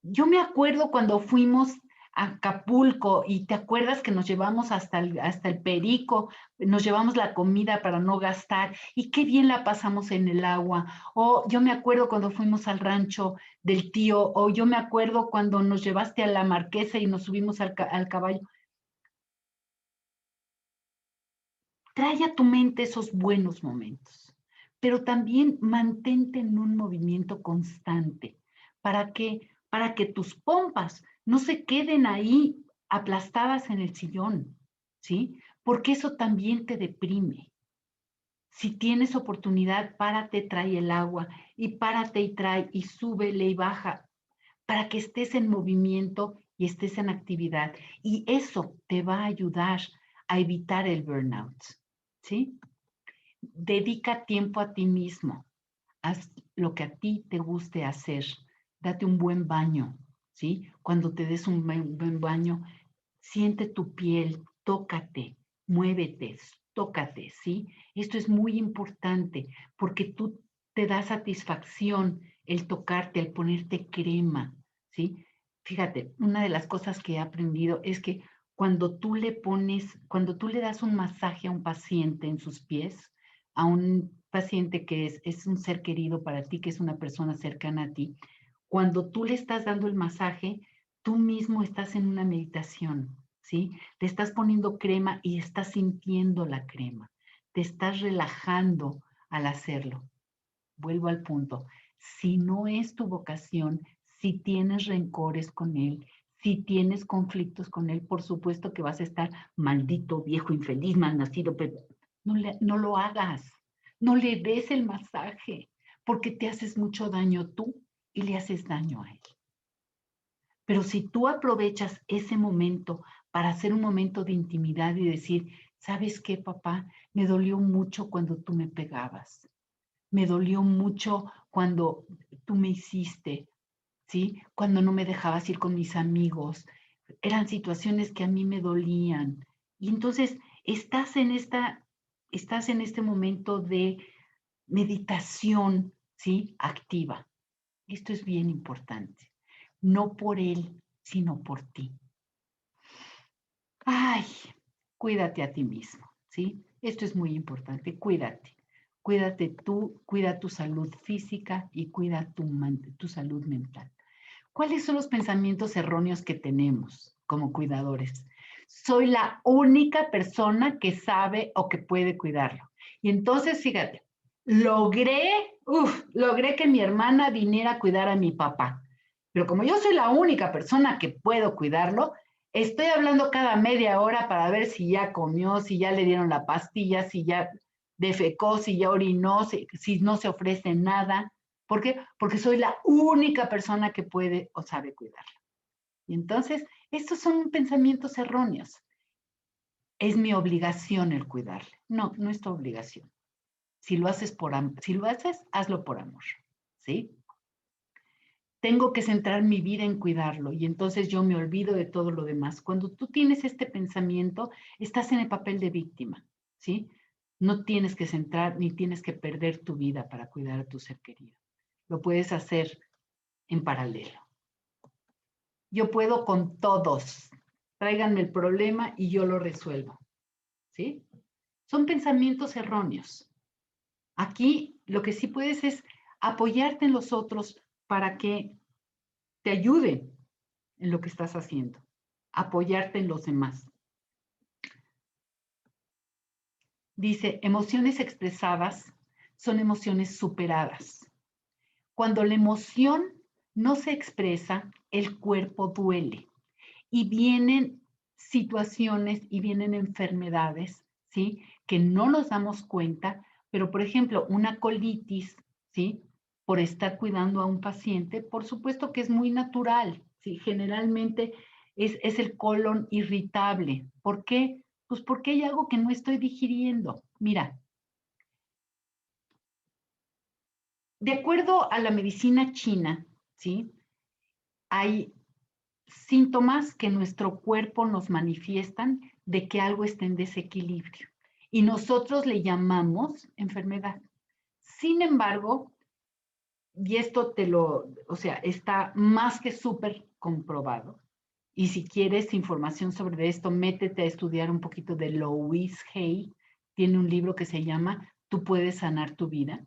Yo me acuerdo cuando fuimos a Acapulco y te acuerdas que nos llevamos hasta el Perico, nos llevamos la comida para no gastar y qué bien la pasamos en el agua. O yo me acuerdo cuando fuimos al rancho del tío, o yo me acuerdo cuando nos llevaste a la Marquesa y nos subimos al caballo. Trae a tu mente esos buenos momentos, pero también mantente en un movimiento constante. ¿Para qué? Para que tus pompas no se queden ahí aplastadas en el sillón, ¿sí? Porque eso también te deprime, Si tienes oportunidad, párate, trae el agua, y párate y trae, y súbele y baja, para que estés en movimiento y estés en actividad. Y eso te va a ayudar a evitar el burnout, ¿sí? Dedica tiempo a ti mismo. Haz lo que a ti te guste hacer. Date un buen baño, ¿sí? Cuando te des un buen baño, siente tu piel, tócate, muévete, tócate, ¿sí? Esto es muy importante porque tú te da satisfacción el tocarte, el ponerte crema, ¿sí? Fíjate, una de las cosas que he aprendido es que cuando tú le das un masaje a un paciente en sus pies, a un paciente que es un ser querido para ti, que es una persona cercana a ti, cuando tú le estás dando el masaje, tú mismo estás en una meditación, ¿sí? Te estás poniendo crema y estás sintiendo la crema. Te estás relajando al hacerlo. Vuelvo al punto. Si no es tu vocación, si tienes rencores con él, si tienes conflictos con él, por supuesto que vas a estar maldito, viejo, infeliz, malnacido, pero no lo hagas. No le des el masaje, porque te haces mucho daño tú y le haces daño a él. Pero si tú aprovechas ese momento para hacer un momento de intimidad y decir, ¿sabes qué, papá? Me dolió mucho cuando tú me pegabas. Me dolió mucho cuando tú me hiciste, ¿sí? Cuando no me dejabas ir con mis amigos. Eran situaciones que a mí me dolían. Y entonces estás en este momento de meditación, ¿sí? Activa. Esto es bien importante. No por él, sino por ti. Ay, cuídate a ti mismo, ¿sí? Esto es muy importante, cuídate. Cuídate tú, cuida tu salud física y cuida tu salud mental. ¿Cuáles son los pensamientos erróneos que tenemos como cuidadores? Soy la única persona que sabe o que puede cuidarlo. Y entonces, fíjate, logré que mi hermana viniera a cuidar a mi papá. Pero como yo soy la única persona que puedo cuidarlo, estoy hablando cada media hora para ver si ya comió, si ya le dieron la pastilla, si ya defecó, si ya orinó, si no se ofrece nada. ¿Por qué? Porque soy la única persona que puede o sabe cuidarla. Y entonces, estos son pensamientos erróneos. Es mi obligación el cuidarle. No, no es tu obligación. Si lo haces hazlo por amor. ¿Sí? Tengo que centrar mi vida en cuidarlo y entonces yo me olvido de todo lo demás. Cuando tú tienes este pensamiento, estás en el papel de víctima, ¿sí? No tienes que centrar ni tienes que perder tu vida para cuidar a tu ser querido. Lo puedes hacer en paralelo. Yo puedo con todos. Tráiganme el problema y yo lo resuelvo, ¿sí? Son pensamientos erróneos. Aquí lo que sí puedes es apoyarte en los otros para que te ayuden en lo que estás haciendo, apoyarte en los demás. Dice, emociones expresadas son emociones superadas. Cuando la emoción no se expresa, el cuerpo duele y vienen situaciones y vienen enfermedades, ¿sí? Que no nos damos cuenta, pero por ejemplo, una colitis, ¿sí? Por estar cuidando a un paciente, por supuesto que es muy natural, ¿sí? Generalmente es el colon irritable. ¿Por qué? Pues porque hay algo que no estoy digiriendo. Mira, de acuerdo a la medicina china, ¿sí? Hay síntomas que nuestro cuerpo nos manifiestan de que algo está en desequilibrio y nosotros le llamamos enfermedad. Sin embargo, y esto o sea, está más que súper comprobado. Y si quieres información sobre esto, métete a estudiar un poquito de Louise Hay. Tiene un libro que se llama Tú puedes sanar tu vida.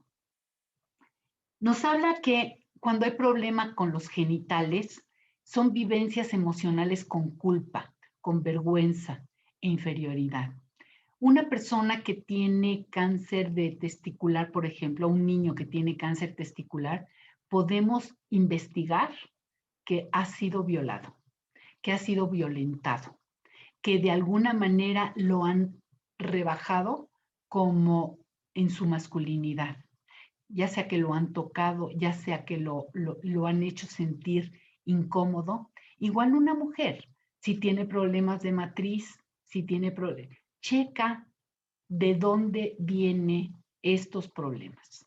Nos habla que cuando hay problema con los genitales, son vivencias emocionales con culpa, con vergüenza e inferioridad. Una persona que tiene cáncer de testicular, por ejemplo, un niño que tiene cáncer testicular, podemos investigar que ha sido violado, que ha sido violentado, que de alguna manera lo han rebajado como en su masculinidad, ya sea que lo han tocado, ya sea que lo han hecho sentir incómodo. Igual una mujer, si tiene problemas de matriz, si tiene problemas, checa de dónde vienen estos problemas,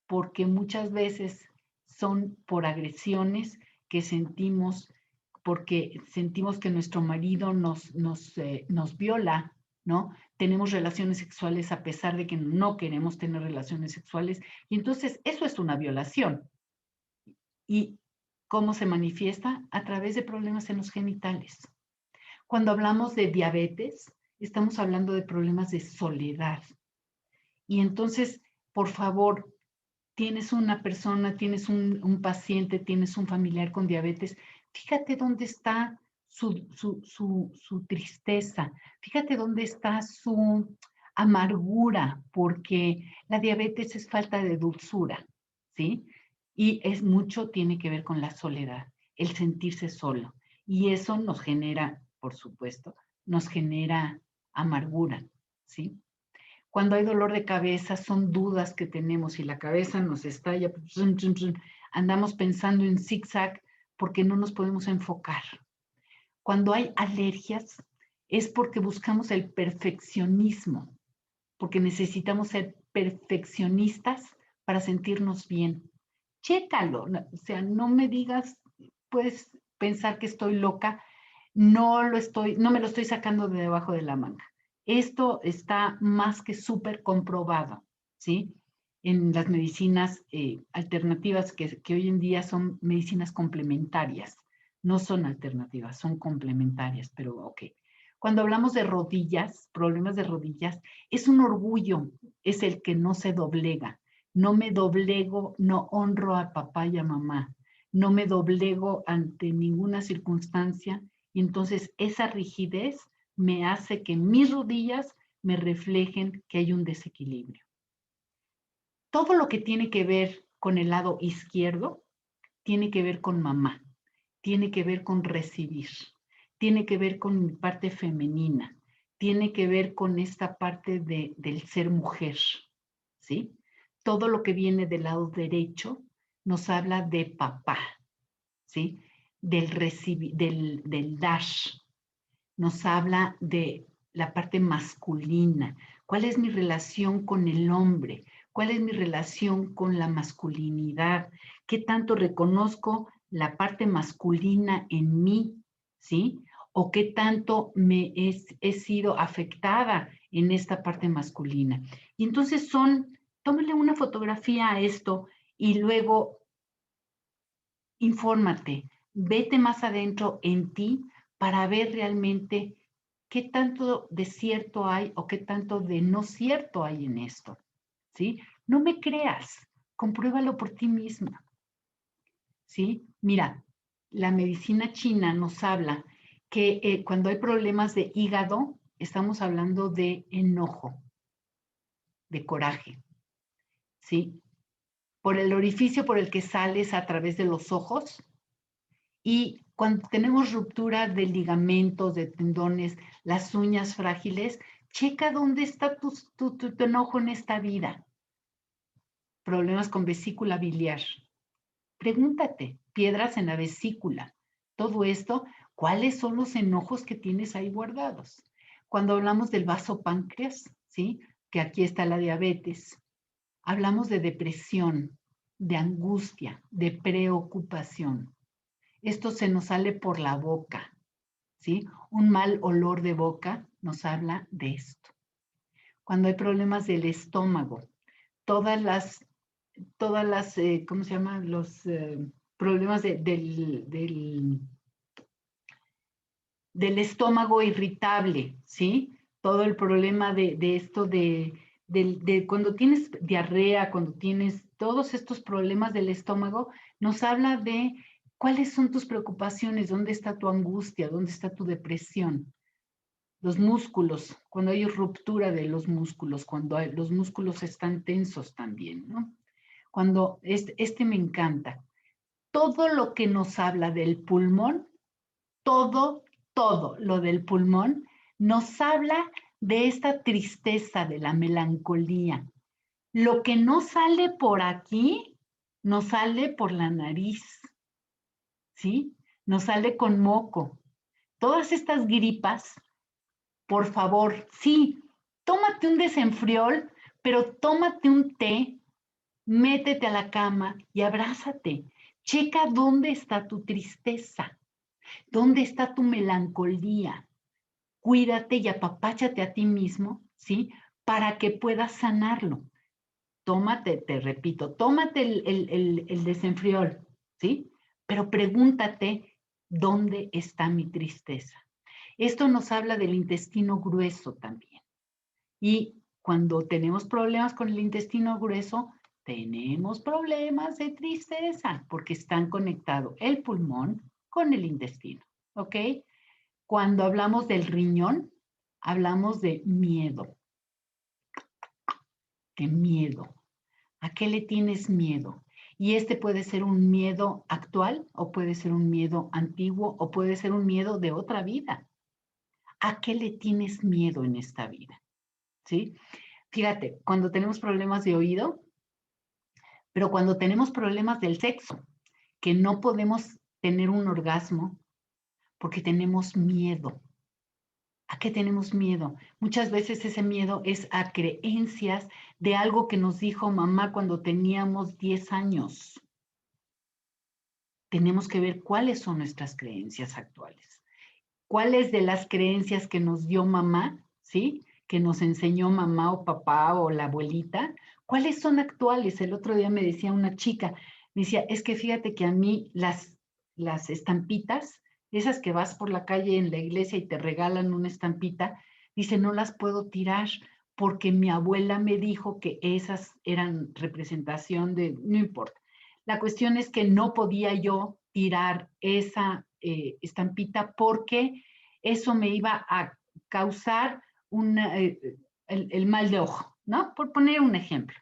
porque muchas veces son por agresiones que sentimos, porque sentimos que nuestro marido nos viola, ¿no? Tenemos relaciones sexuales a pesar de que no queremos tener relaciones sexuales, y entonces eso es una violación. ¿Y cómo se manifiesta? A través de problemas en los genitales. Cuando hablamos de diabetes, estamos hablando de problemas de soledad. Y entonces, por favor, tienes una persona, tienes un paciente, tienes un familiar con diabetes, fíjate dónde está su tristeza, fíjate dónde está su amargura, porque la diabetes es falta de dulzura, ¿sí? Y es mucho, tiene que ver con la soledad, el sentirse solo. Y eso nos genera, por supuesto, nos genera amargura, ¿sí? Cuando hay dolor de cabeza, son dudas que tenemos y la cabeza nos estalla, andamos pensando en zigzag porque no nos podemos enfocar. Cuando hay alergias, es porque buscamos el perfeccionismo, porque necesitamos ser perfeccionistas para sentirnos bien. Chécalo, o sea, no me digas, puedes pensar que estoy loca, no me lo estoy sacando de debajo de la manga. Esto está más que súper comprobado, ¿sí? En las medicinas alternativas que hoy en día son medicinas complementarias. No son alternativas, son complementarias, pero ok. Cuando hablamos de rodillas, problemas de rodillas, es un orgullo, es el que no se doblega. No me doblego, no honro a papá y a mamá. No me doblego ante ninguna circunstancia. Y entonces esa rigidez me hace que mis rodillas me reflejen que hay un desequilibrio. Todo lo que tiene que ver con el lado izquierdo tiene que ver con mamá, tiene que ver con recibir, tiene que ver con mi parte femenina, tiene que ver con esta parte del ser mujer, ¿sí? Todo lo que viene del lado derecho nos habla de papá, ¿sí? Del dar, nos habla de la parte masculina. ¿Cuál es mi relación con el hombre? ¿Cuál es mi relación con la masculinidad? ¿Qué tanto reconozco la parte masculina en mí? ¿Sí? ¿O qué tanto he sido afectada en esta parte masculina? Y entonces tómale una fotografía a esto y luego infórmate, vete más adentro en ti para ver realmente qué tanto de cierto hay o qué tanto de no cierto hay en esto, ¿sí? No me creas, compruébalo por ti misma, ¿sí? Mira, la medicina china nos habla que cuando hay problemas de hígado, estamos hablando de enojo, de coraje, ¿sí? Por el orificio por el que sales a través de los ojos, y cuando tenemos ruptura de ligamentos, de tendones, las uñas frágiles, checa dónde está tu enojo en esta vida. Problemas con vesícula biliar. Pregúntate, piedras en la vesícula. Todo esto, ¿cuáles son los enojos que tienes ahí guardados? Cuando hablamos del vaso páncreas, ¿sí? Que aquí está la diabetes. Hablamos de depresión, de angustia, de preocupación. Esto se nos sale por la boca, ¿sí? Un mal olor de boca nos habla de esto. Cuando hay problemas del estómago, todas las ¿cómo se llama? Los problemas del estómago irritable, ¿sí? Todo el problema de esto de cuando tienes diarrea, cuando tienes todos estos problemas del estómago, nos habla de cuáles son tus preocupaciones, dónde está tu angustia, dónde está tu depresión. Los músculos, cuando hay ruptura de los músculos, cuando los músculos están tensos también, ¿no? Cuando este me encanta. Todo lo que nos habla del pulmón, todo lo del pulmón nos habla de esta tristeza, de la melancolía, Lo que no sale por aquí, no sale por la nariz, ¿sí? Nos sale con moco. Todas estas gripas, por favor, sí, tómate un desenfriol, pero tómate un té, métete a la cama y abrázate. Checa dónde está tu tristeza, dónde está tu melancolía. Cuídate y apapáchate a ti mismo, ¿sí? Para que puedas sanarlo. Tómate, te repito, tómate el desenfriol, ¿sí? Pero pregúntate, ¿dónde está mi tristeza? Esto nos habla del intestino grueso también. Y cuando tenemos problemas con el intestino grueso, tenemos problemas de tristeza porque están conectados el pulmón con el intestino, ¿ok? Cuando hablamos del riñón, hablamos de miedo, de miedo. ¿A qué le tienes miedo? Y este puede ser un miedo actual o puede ser un miedo antiguo o puede ser un miedo de otra vida. ¿A qué le tienes miedo en esta vida? ¿Sí? Fíjate, cuando tenemos problemas de oído, pero cuando tenemos problemas del sexo, que no podemos tener un orgasmo porque tenemos miedo. ¿A qué tenemos miedo? Muchas veces ese miedo es a creencias de algo que nos dijo mamá cuando teníamos 10 años. Tenemos que ver cuáles son nuestras creencias actuales. ¿Cuáles de las creencias que nos dio mamá, sí? Que nos enseñó mamá o papá o la abuelita, ¿cuáles son actuales? El otro día me decía una chica, me decía, es que fíjate que a mí las estampitas, esas que vas por la calle en la iglesia y te regalan una estampita, dice, no las puedo tirar porque mi abuela me dijo que esas eran representación de, no importa. La cuestión es que no podía yo tirar esa estampita porque eso me iba a causar el mal de ojo, ¿no? Por poner un ejemplo.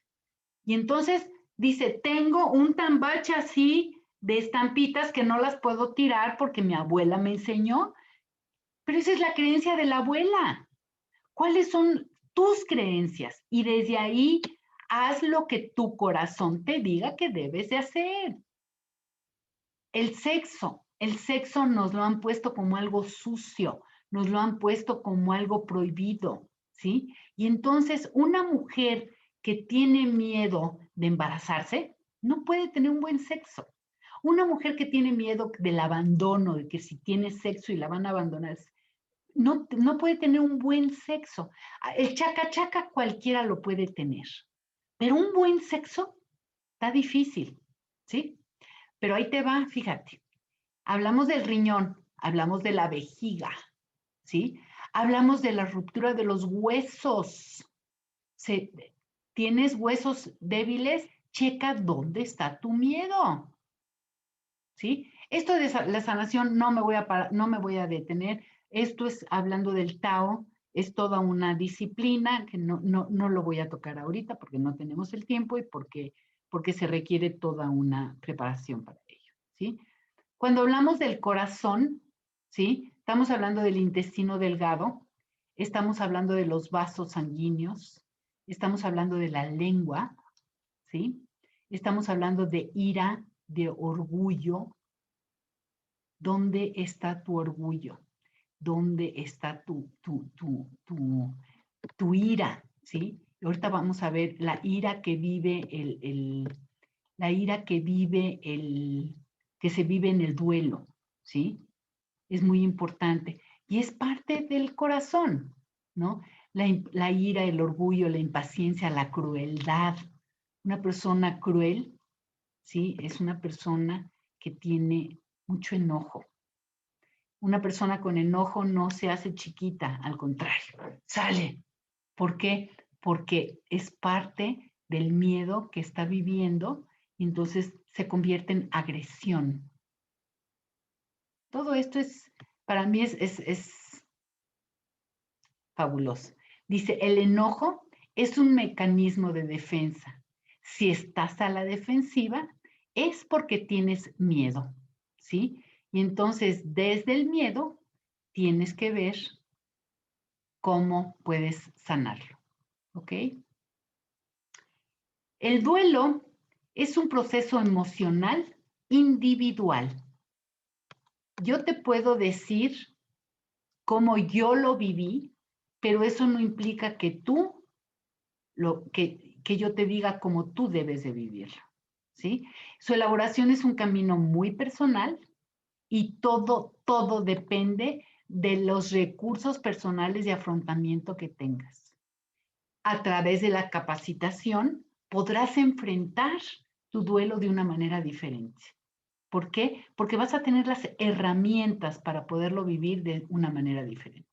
Y entonces dice, tengo un tambache así de estampitas que no las puedo tirar porque mi abuela me enseñó, pero esa es la creencia de la abuela. ¿Cuáles son tus creencias? Y desde ahí haz lo que tu corazón te diga que debes de hacer. El sexo nos lo han puesto como algo sucio, nos lo han puesto como algo prohibido, ¿sí? Y entonces una mujer que tiene miedo de embarazarse no puede tener un buen sexo. Una mujer que tiene miedo del abandono, de que si tiene sexo y la van a abandonar, no puede tener un buen sexo. El chaca chaca cualquiera lo puede tener, pero un buen sexo está difícil, ¿sí? Pero ahí te va, fíjate. Hablamos del riñón, hablamos de la vejiga, ¿sí? Hablamos de la ruptura de los huesos. Se, ¿Tienes huesos débiles? Checa dónde está tu miedo, ¿sí? Esto de la sanación no me voy a detener. Esto es hablando del Tao, es toda una disciplina que no lo voy a tocar ahorita porque no tenemos el tiempo y porque se requiere toda una preparación para ello, ¿sí? Cuando hablamos del corazón, ¿sí? Estamos hablando del intestino delgado, estamos hablando de los vasos sanguíneos, estamos hablando de la lengua, ¿sí? Estamos hablando de ira, de orgullo. ¿Dónde está tu orgullo? ¿Dónde está tu ira? ¿Sí? Y ahorita vamos a ver la ira que vive la ira que vive que se vive en el duelo, ¿sí? Es muy importante. Y es parte del corazón, ¿no? La ira, el orgullo, la impaciencia, la crueldad. Una persona cruel, ¿sí? Es una persona que tiene mucho enojo. Una persona con enojo no se hace chiquita, al contrario, sale. ¿Por qué? Porque es parte del miedo que está viviendo y entonces se convierte en agresión. Todo esto para mí es fabuloso. Dice, el enojo es un mecanismo de defensa. Si estás a la defensiva, es porque tienes miedo, ¿sí? Y entonces, desde el miedo, tienes que ver cómo puedes sanarlo, ¿ok? El duelo es un proceso emocional individual. Yo te puedo decir cómo yo lo viví, pero eso no implica que tú, que yo te diga cómo tú debes de vivirlo, ¿sí? Su elaboración es un camino muy personal y todo depende de los recursos personales de afrontamiento que tengas. A través de la capacitación podrás enfrentar tu duelo de una manera diferente. ¿Por qué? Porque vas a tener las herramientas para poderlo vivir de una manera diferente,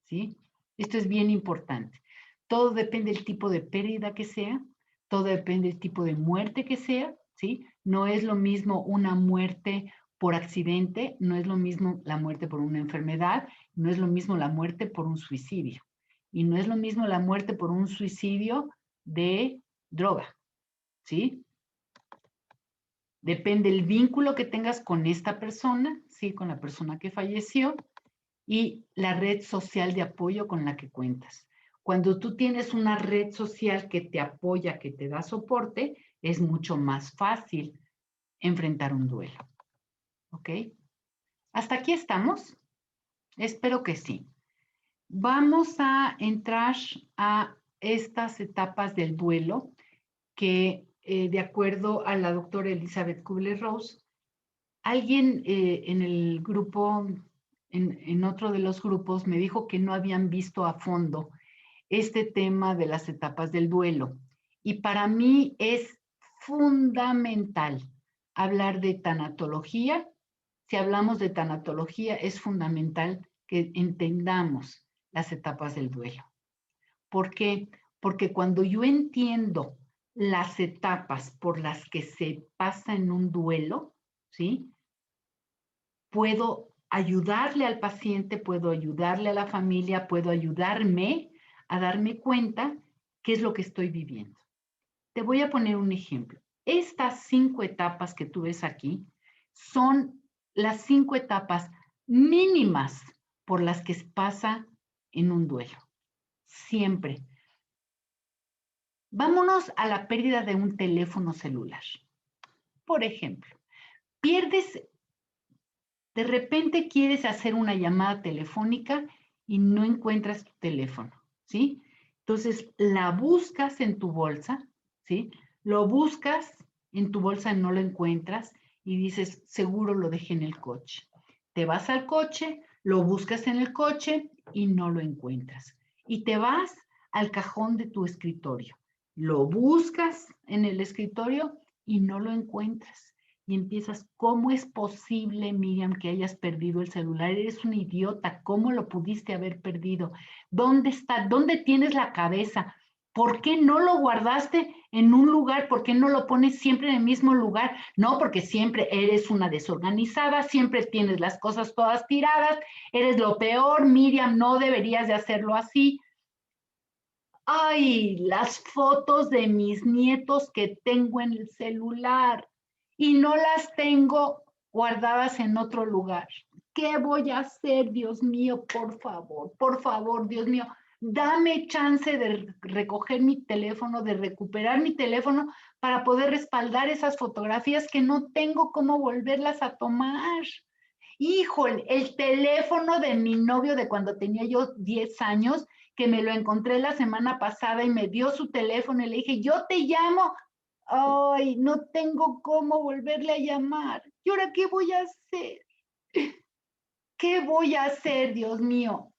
¿sí? Esto es bien importante. Todo depende del tipo de pérdida que sea, todo depende del tipo de muerte que sea, ¿sí? No es lo mismo una muerte por accidente, no es lo mismo la muerte por una enfermedad, no es lo mismo la muerte por un suicidio. Y no es lo mismo la muerte por un suicidio de droga, ¿sí? Depende el vínculo que tengas con esta persona, ¿sí? Con la persona que falleció y la red social de apoyo con la que cuentas. Cuando tú tienes una red social que te apoya, que te da soporte, es mucho más fácil enfrentar un duelo. ¿Ok? ¿Hasta aquí estamos? Espero que sí. Vamos a entrar a estas etapas del duelo que, de acuerdo a la doctora Elizabeth Kubler-Ross, alguien en el grupo, en otro de los grupos, me dijo que no habían visto a fondo este tema de las etapas del duelo. Y para mí es fundamental hablar de tanatología. Si hablamos de tanatología, es fundamental que entendamos las etapas del duelo. ¿Por qué? Porque cuando yo entiendo las etapas por las que se pasa en un duelo, ¿sí? Puedo ayudarle al paciente, puedo ayudarle a la familia, puedo ayudarme a darme cuenta qué es lo que estoy viviendo. Te voy a poner un ejemplo. Estas 5 etapas que tú ves aquí son las 5 etapas mínimas por las que pasa en un duelo. Siempre. Vámonos a la pérdida de un teléfono celular. Por ejemplo, pierdes, de repente quieres hacer una llamada telefónica y no encuentras tu teléfono, ¿sí? Entonces la buscas en tu bolsa, ¿sí? Lo buscas en tu bolsa y no lo encuentras y dices, seguro lo dejé en el coche. Te vas al coche, lo buscas en el coche y no lo encuentras. Y te vas al cajón de tu escritorio. Lo buscas en el escritorio y no lo encuentras. Y empiezas, ¿cómo es posible, Miriam, que hayas perdido el celular? Eres una idiota, ¿cómo lo pudiste haber perdido? ¿Dónde está? ¿Dónde tienes la cabeza? ¿Por qué no lo guardaste en un lugar? ¿Por qué no lo pones siempre en el mismo lugar? No, porque siempre eres una desorganizada, siempre tienes las cosas todas tiradas, eres lo peor, Miriam, no deberías de hacerlo así. Ay, las fotos de mis nietos que tengo en el celular y no las tengo guardadas en otro lugar. ¿Qué voy a hacer, Dios mío? Por favor, Dios mío, dame chance de recoger mi teléfono, de recuperar mi teléfono para poder respaldar esas fotografías que no tengo cómo volverlas a tomar. Híjole, el teléfono de mi novio de cuando tenía yo 10 años, que me lo encontré la semana pasada y me dio su teléfono y le dije, yo te llamo. Ay, no tengo cómo volverle a llamar. ¿Y ahora qué voy a hacer? ¿Qué voy a hacer, Dios mío?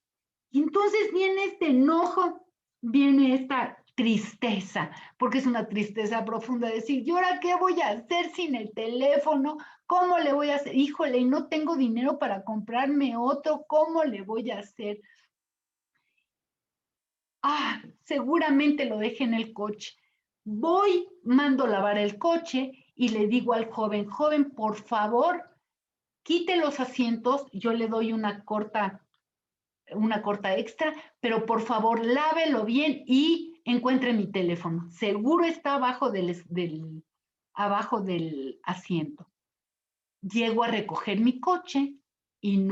Y entonces viene este enojo, viene esta tristeza, porque es una tristeza profunda decir, ¿y ahora qué voy a hacer sin el teléfono? ¿Cómo le voy a hacer? Híjole, y no tengo dinero para comprarme otro, ¿cómo le voy a hacer? Ah, seguramente lo dejé en el coche. Voy, mando lavar el coche y le digo al joven, joven, por favor, quite los asientos, yo le doy una corta extra, pero por favor lávelo bien y encuentre mi teléfono. Seguro está abajo del asiento. Llego a recoger mi coche y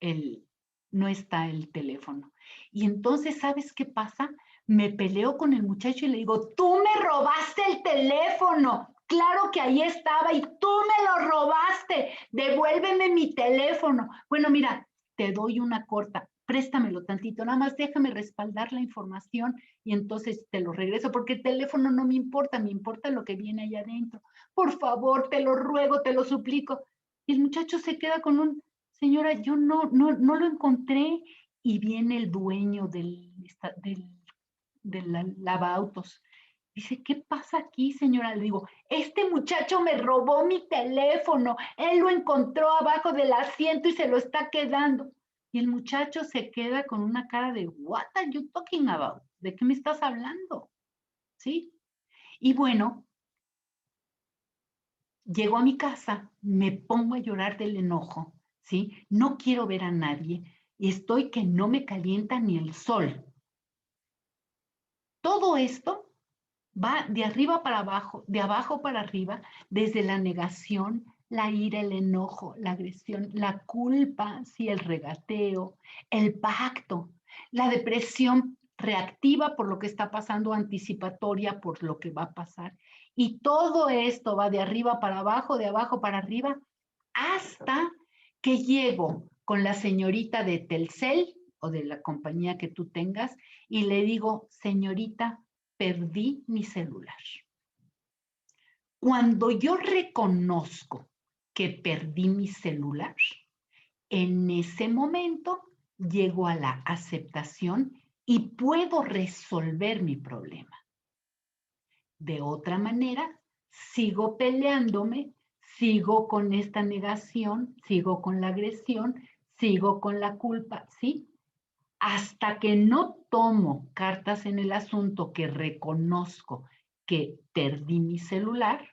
el, no está el teléfono. Y entonces, ¿sabes qué pasa? Me peleo con el muchacho y le digo, tú me robaste el teléfono. Claro que ahí estaba y tú me lo robaste. Devuélveme mi teléfono. Bueno, mira, te doy una corta. Préstamelo tantito. Nada más déjame respaldar la información y entonces te lo regreso porque el teléfono no me importa lo que viene allá adentro. Por favor, te lo ruego, te lo suplico. Y el muchacho se queda con un, señora, yo no lo encontré. Y viene el dueño del lavautos. Dice, ¿qué pasa aquí, señora? Le digo, este muchacho me robó mi teléfono. Él lo encontró abajo del asiento y se lo está quedando. Y el muchacho se queda con una cara de, what are you talking about? ¿De qué me estás hablando? ¿Sí? Y bueno, llego a mi casa, me pongo a llorar del enojo, ¿sí? No quiero ver a nadie y estoy que no me calienta ni el sol. Todo esto va de arriba para abajo, de abajo para arriba, desde la negación, la ira, el enojo, la agresión, la culpa, sí, el regateo, el pacto, la depresión reactiva por lo que está pasando, anticipatoria por lo que va a pasar. Y todo esto va de arriba para abajo, de abajo para arriba, hasta que llego con la señorita de Telcel o de la compañía que tú tengas y le digo, señorita, perdí mi celular. Cuando yo reconozco que perdí mi celular, en ese momento llego a la aceptación y puedo resolver mi problema. De otra manera, sigo peleándome, sigo con esta negación, sigo con la agresión, sigo con la culpa, ¿sí? Hasta que no tomo cartas en el asunto, que reconozco que perdí mi celular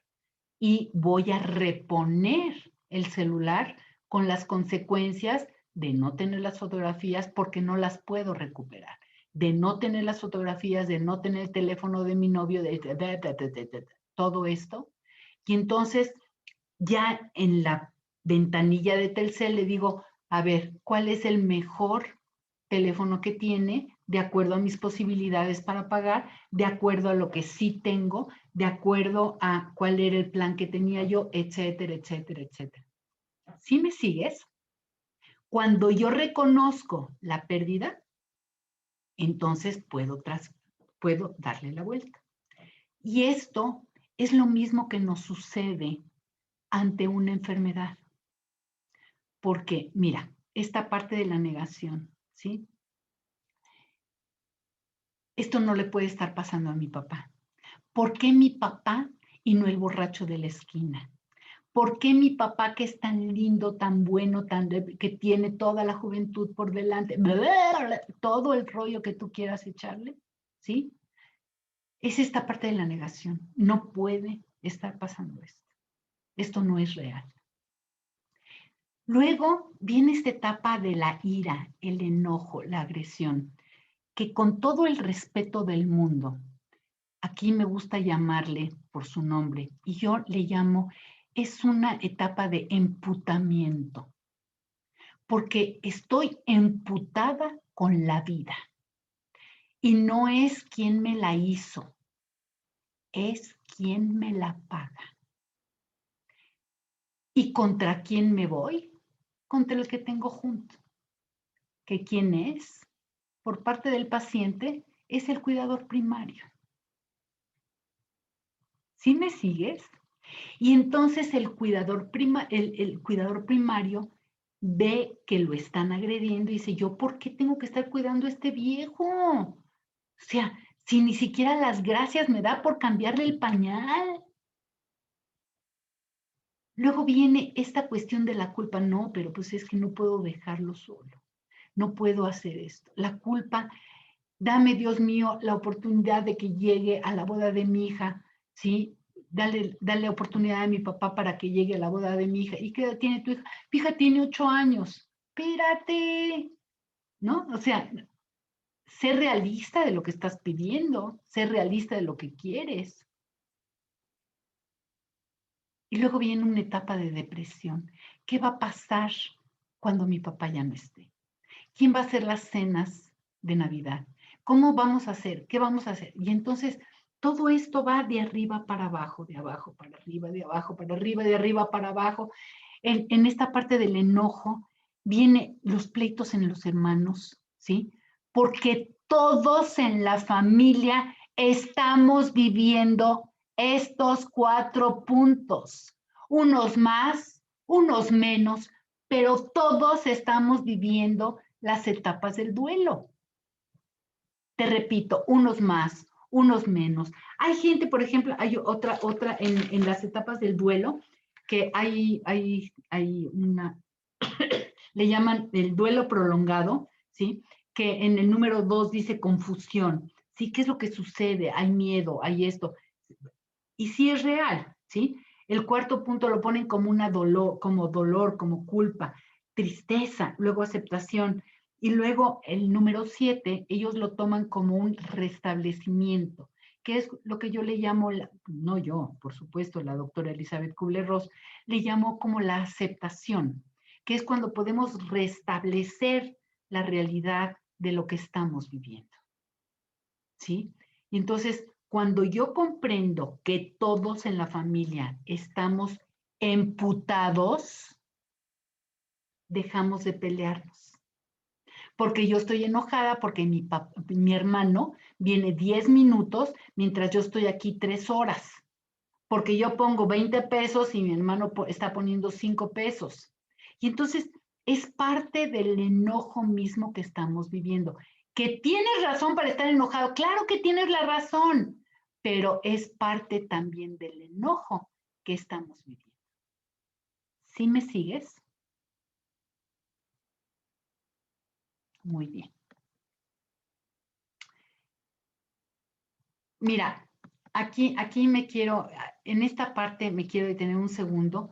y voy a reponer el celular con las consecuencias de no tener las fotografías porque no las puedo recuperar, de no tener las fotografías, de no tener el teléfono de mi novio, todo esto. Y entonces ya en la ventanilla de Telcel le digo, a ver, ¿cuál es el mejor teléfono que tiene de acuerdo a mis posibilidades para pagar, de acuerdo a lo que sí tengo, de acuerdo a cuál era el plan que tenía yo, etcétera, etcétera, etcétera? ¿Sí me sigues? Cuando yo reconozco la pérdida, entonces puedo darle la vuelta. Y esto es lo mismo que nos sucede ante una enfermedad. Porque, mira, esta parte de la negación, ¿sí? Esto no le puede estar pasando a mi papá. ¿Por qué mi papá y no el borracho de la esquina? ¿Por qué mi papá, que es tan lindo, tan bueno, que tiene toda la juventud por delante, todo el rollo que tú quieras echarle? ¿Sí? Es esta parte de la negación. No puede estar pasando esto. Esto no es real. Luego viene esta etapa de la ira, el enojo, la agresión, que con todo el respeto del mundo, aquí me gusta llamarle por su nombre, y yo le llamo, es una etapa de emputamiento, porque estoy emputada con la vida. Y no es quien me la hizo, es quien me la paga. ¿Y contra quién me voy? Contra el que tengo junto. ¿Que quién es? Por parte del paciente, es el cuidador primario. ¿Sí me sigues? Y entonces el cuidador primario ve que lo están agrediendo y dice, ¿yo por qué tengo que estar cuidando a este viejo? O sea, si ni siquiera las gracias me da por cambiarle el pañal. Luego viene esta cuestión de la culpa. No, pero pues es que no puedo dejarlo solo. No puedo hacer esto. La culpa, dame, Dios mío, la oportunidad de que llegue a la boda de mi hija, ¿sí? Dale oportunidad a mi papá para que llegue a la boda de mi hija. ¿Y qué edad tiene tu hija? Mi hija tiene 8 años. Espérate, ¿no? O sea, sé realista de lo que estás pidiendo, sé realista de lo que quieres. Y luego viene una etapa de depresión. ¿Qué va a pasar cuando mi papá ya no esté? ¿Quién va a hacer las cenas de Navidad? ¿Cómo vamos a hacer? ¿Qué vamos a hacer? Y entonces todo esto va de arriba para abajo, de abajo para arriba, de abajo para arriba, de arriba para abajo. En esta parte del enojo vienen los pleitos en los hermanos, ¿sí? Porque todos en la familia estamos viviendo estos 4 puntos. Unos más, unos menos, pero todos estamos viviendo las etapas del duelo. Te repito, unos más, unos menos. Hay gente, por ejemplo, hay otra en las etapas del duelo, que hay una, le llaman el duelo prolongado, ¿sí? Que en el número 2 dice confusión, ¿sí? ¿Qué es lo que sucede? Hay miedo, hay esto. Y sí es real, ¿sí? El cuarto punto lo ponen como dolor, como culpa, tristeza, luego aceptación. Y luego el número 7, ellos lo toman como un restablecimiento, que es lo que yo le llamo, no yo, por supuesto, la doctora Elizabeth Kubler-Ross, le llamo como la aceptación, que es cuando podemos restablecer la realidad de lo que estamos viviendo, ¿sí? Y entonces, cuando yo comprendo que todos en la familia estamos emputados, dejamos de pelearnos. Porque yo estoy enojada porque mi hermano viene 10 minutos mientras yo estoy aquí 3 horas. Porque yo pongo 20 pesos y mi hermano está poniendo 5 pesos. Y entonces es parte del enojo mismo que estamos viviendo. Que tienes razón para estar enojado, claro que tienes la razón, pero es parte también del enojo que estamos viviendo. ¿Sí me sigues? Muy bien. Mira, aquí me quiero, en esta parte me quiero detener un segundo.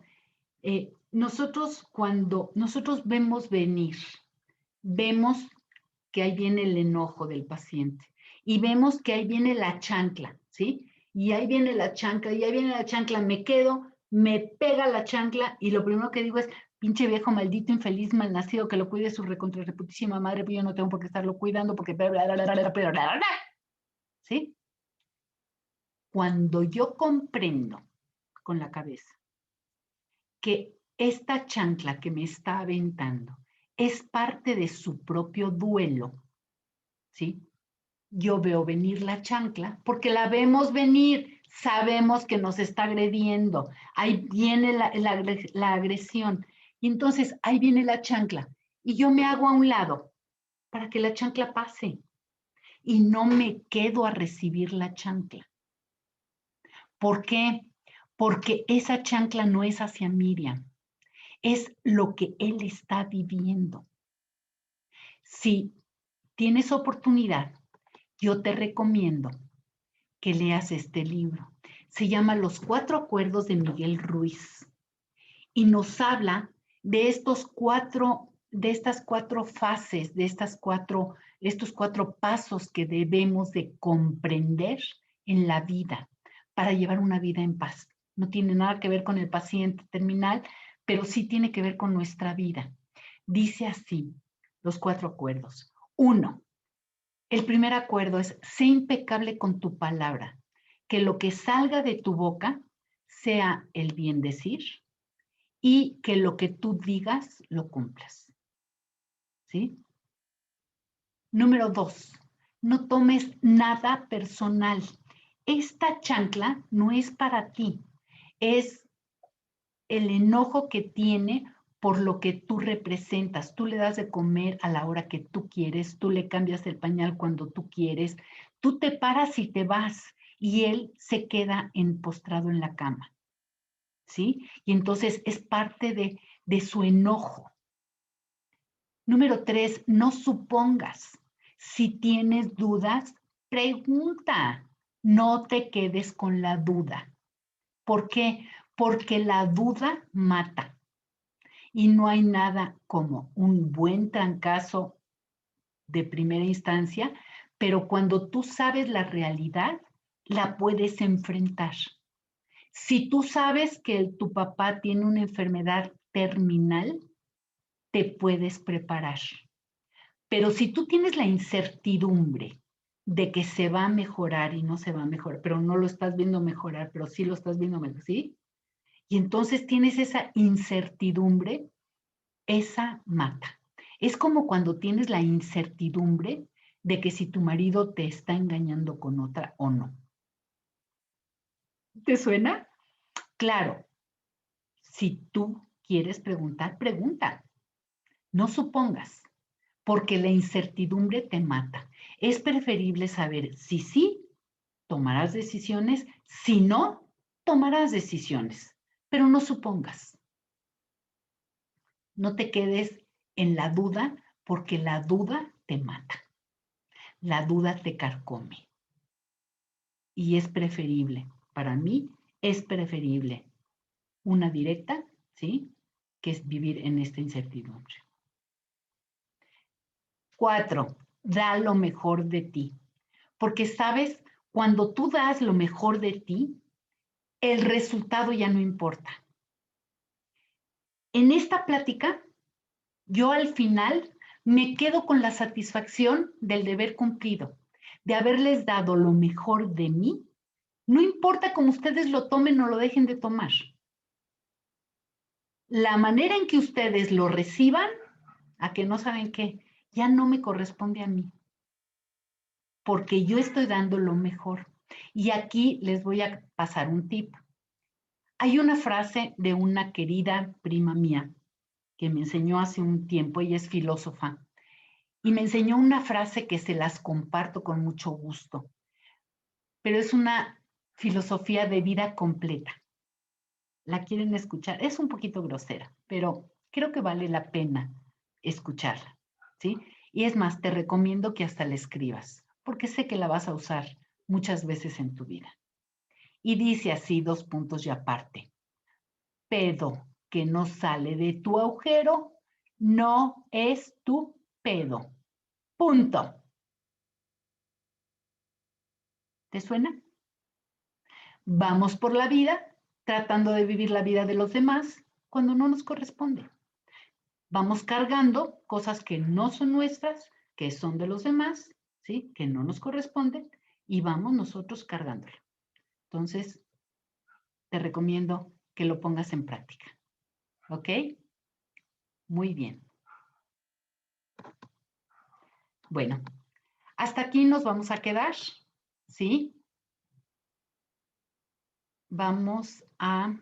Nosotros cuando nosotros vemos venir, vemos que ahí viene el enojo del paciente y vemos que ahí viene la chancla, ¿sí? Y ahí viene la chancla, y ahí viene la chancla, me quedo, me pega la chancla y lo primero que digo es, pinche viejo maldito, infeliz, malnacido, que lo cuide su recontrarreputísima madre, pero yo no tengo por qué estarlo cuidando porque... ¿Sí? Cuando yo comprendo con la cabeza que esta chancla que me está aventando es parte de su propio duelo, ¿sí? Yo veo venir la chancla porque la vemos venir, sabemos que nos está agrediendo, ahí viene la agresión y entonces ahí viene la chancla y yo me hago a un lado para que la chancla pase y no me quedo a recibir la chancla. ¿Por qué? Porque esa chancla no es hacia Miriam, es lo que él está viviendo. Si tienes oportunidad, yo te recomiendo que leas este libro. Se llama Los 4 Acuerdos de Miguel Ruiz y nos habla de estas 4 fases, de estos 4 pasos que debemos de comprender en la vida para llevar una vida en paz. No tiene nada que ver con el paciente terminal, pero sí tiene que ver con nuestra vida. Dice así, los 4 acuerdos. 1, el primer acuerdo es, sé impecable con tu palabra, que lo que salga de tu boca sea el bien decir y que lo que tú digas lo cumplas. ¿Sí? Número 2, no tomes nada personal. Esta chancla no es para ti, es el enojo que tiene por lo que tú representas. Tú le das de comer a la hora que tú quieres, tú le cambias el pañal cuando tú quieres, tú te paras y te vas y él se queda postrado en la cama, ¿sí? Y entonces es parte de su enojo. Número 3, no supongas. Si tienes dudas, pregunta. No te quedes con la duda. ¿Por qué? Porque la duda mata. Y no hay nada como un buen trancazo de primera instancia, pero cuando tú sabes la realidad, la puedes enfrentar. Si tú sabes que tu papá tiene una enfermedad terminal, te puedes preparar. Pero si tú tienes la incertidumbre de que se va a mejorar y no se va a mejorar, pero no lo estás viendo mejorar, pero sí lo estás viendo mejorar, ¿sí? Y entonces tienes esa incertidumbre, esa mata. Es como cuando tienes la incertidumbre de que si tu marido te está engañando con otra o no. ¿Te suena? Claro, si tú quieres preguntar, pregunta. No supongas, porque la incertidumbre te mata. Es preferible saber si sí, tomarás decisiones, si no, tomarás decisiones, pero no supongas. No te quedes en la duda, porque la duda te mata. La duda te carcome. Y es preferible, para mí, es preferible una directa, ¿sí? Que es vivir en esta incertidumbre. 4, da lo mejor de ti. Porque sabes, cuando tú das lo mejor de ti, el resultado ya no importa. En esta plática, yo al final me quedo con la satisfacción del deber cumplido, de haberles dado lo mejor de mí. No importa cómo ustedes lo tomen o lo dejen de tomar. La manera en que ustedes lo reciban, a que no saben qué, ya no me corresponde a mí, porque yo estoy dando lo mejor. Y aquí les voy a pasar un tip. Hay una frase de una querida prima mía que me enseñó hace un tiempo, ella es filósofa, y me enseñó una frase que se las comparto con mucho gusto, pero es una filosofía de vida completa. ¿La quieren escuchar? Es un poquito grosera, pero creo que vale la pena escucharla, ¿sí? Y es más, te recomiendo que hasta la escribas, porque sé que la vas a usar muchas veces en tu vida. Y dice así, 2 puntos y aparte. Pedo que no sale de tu agujero no es tu pedo. Punto. ¿Te suena? Vamos por la vida tratando de vivir la vida de los demás cuando no nos corresponde. Vamos cargando cosas que no son nuestras, que son de los demás, ¿sí? Que no nos corresponden y vamos nosotros cargándolo. Entonces, te recomiendo que lo pongas en práctica. ¿Ok? Muy bien. Bueno, hasta aquí nos vamos a quedar, ¿sí? Vamos a